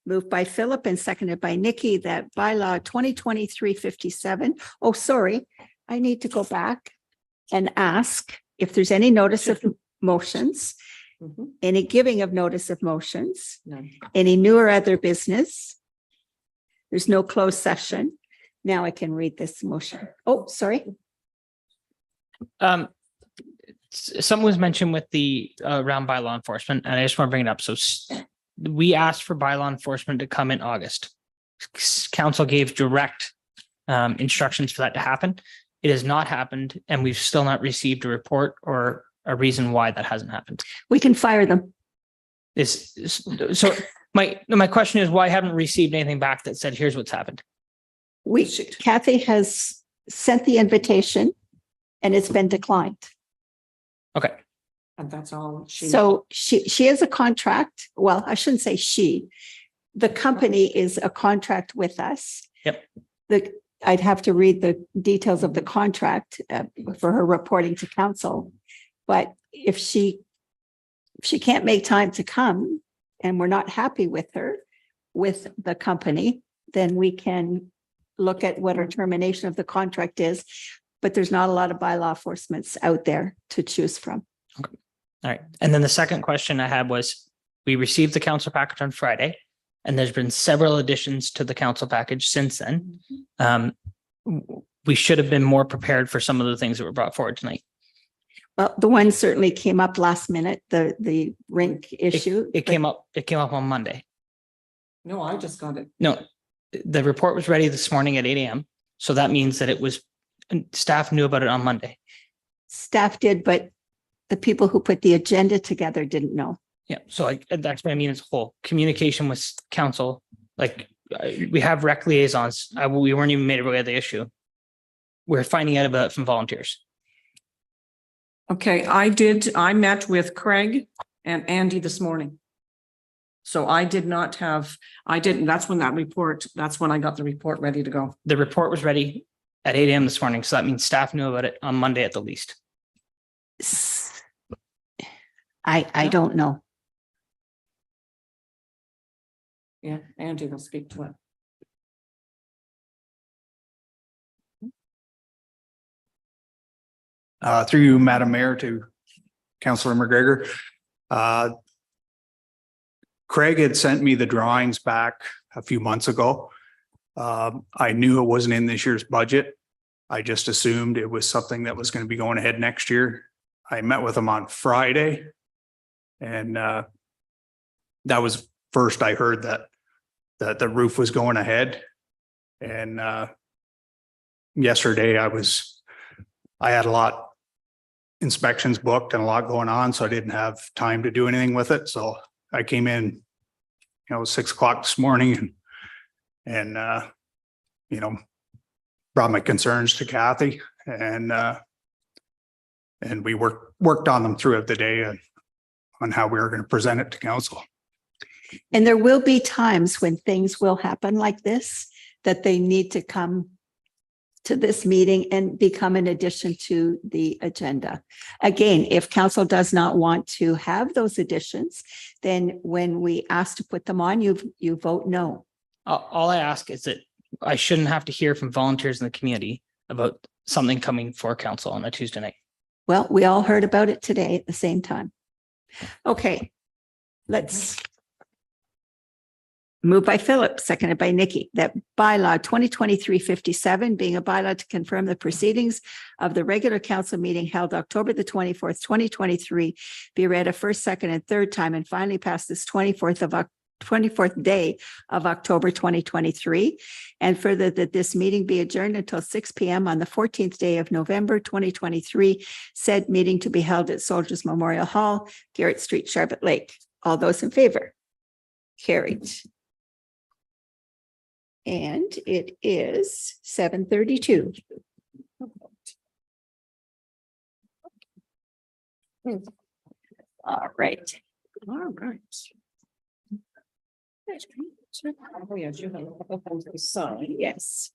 moved by Philip and seconded by Nikki that bylaw 2023-57. Oh, sorry. I need to go back and ask if there's any notice of motions, any giving of notice of motions, any new or other business. There's no closed session. Now I can read this motion. Oh, sorry. Something was mentioned with the around by law enforcement, and I just want to bring it up. So we asked for by law enforcement to come in August. Council gave direct instructions for that to happen. It has not happened, and we've still not received a report or a reason why that hasn't happened. We can fire them. So my question is, why haven't we received anything back that said, here's what's happened? Kathy has sent the invitation and it's been declined. Okay. And that's all. So she has a contract. Well, I shouldn't say she. The company is a contract with us. Yep. I'd have to read the details of the contract for her reporting to council. But if she can't make time to come and we're not happy with her, with the company, then we can look at what our termination of the contract is. But there's not a lot of bylaw enforcements out there to choose from. Okay. All right. And then the second question I had was, we received the council package on Friday, and there's been several additions to the council package since then. We should have been more prepared for some of the things that were brought forward tonight. Well, the one certainly came up last minute, the rink issue. It came up on Monday. No, I just got it. No, the report was ready this morning at 8 a.m. So that means that it was, staff knew about it on Monday. Staff did, but the people who put the agenda together didn't know. Yeah, so that's what I mean as a whole. Communication with council, like we have rec liaisons. We weren't even made aware of the issue. We're finding out about it from volunteers. Okay, I met with Craig and Andy this morning. So I didn't, that's when I got the report ready to go. The report was ready at 8 a.m. this morning. So that means staff knew about it on Monday at the least. I don't know. Yeah, Andy will speak to it. Through you, Madam Mayor, to Councillor McGregor. Craig had sent me the drawings back a few months ago. I knew it wasn't in this year's budget. I just assumed it was something that was going to be going ahead next year. I met with him on Friday. And that was first I heard that the roof was going ahead. And yesterday I had a lot inspections booked and a lot going on, so I didn't have time to do anything with it. So I came in, 6 o'clock this morning and brought my concerns to Kathy and we worked on them throughout the day and on how we were going to present it to council. And there will be times when things will happen like this, that they need to come to this meeting and become an addition to the agenda. Again, if council does not want to have those additions, then when we ask to put them on, you vote no. All I ask is that I shouldn't have to hear from volunteers in the community about something coming for council on a Tuesday night. Well, we all heard about it today at the same time. Okay, let's moved by Philip, seconded by Nikki, that bylaw 2023-57 being a bylaw to confirm the proceedings of the regular council meeting held October the 24th, 2023, be read a first, second, and third time and finally passed this 24th day of October 2023. And further, that this meeting be adjourned until 6 p.m. on the 14th day of November 2023, said meeting to be held at Soldiers Memorial Hall, Garrett Street, Charlotte Lake. All those in favor? Carried. And it is 7:32. All right. All right. Oh, yes, you have a couple things to sign. Yes.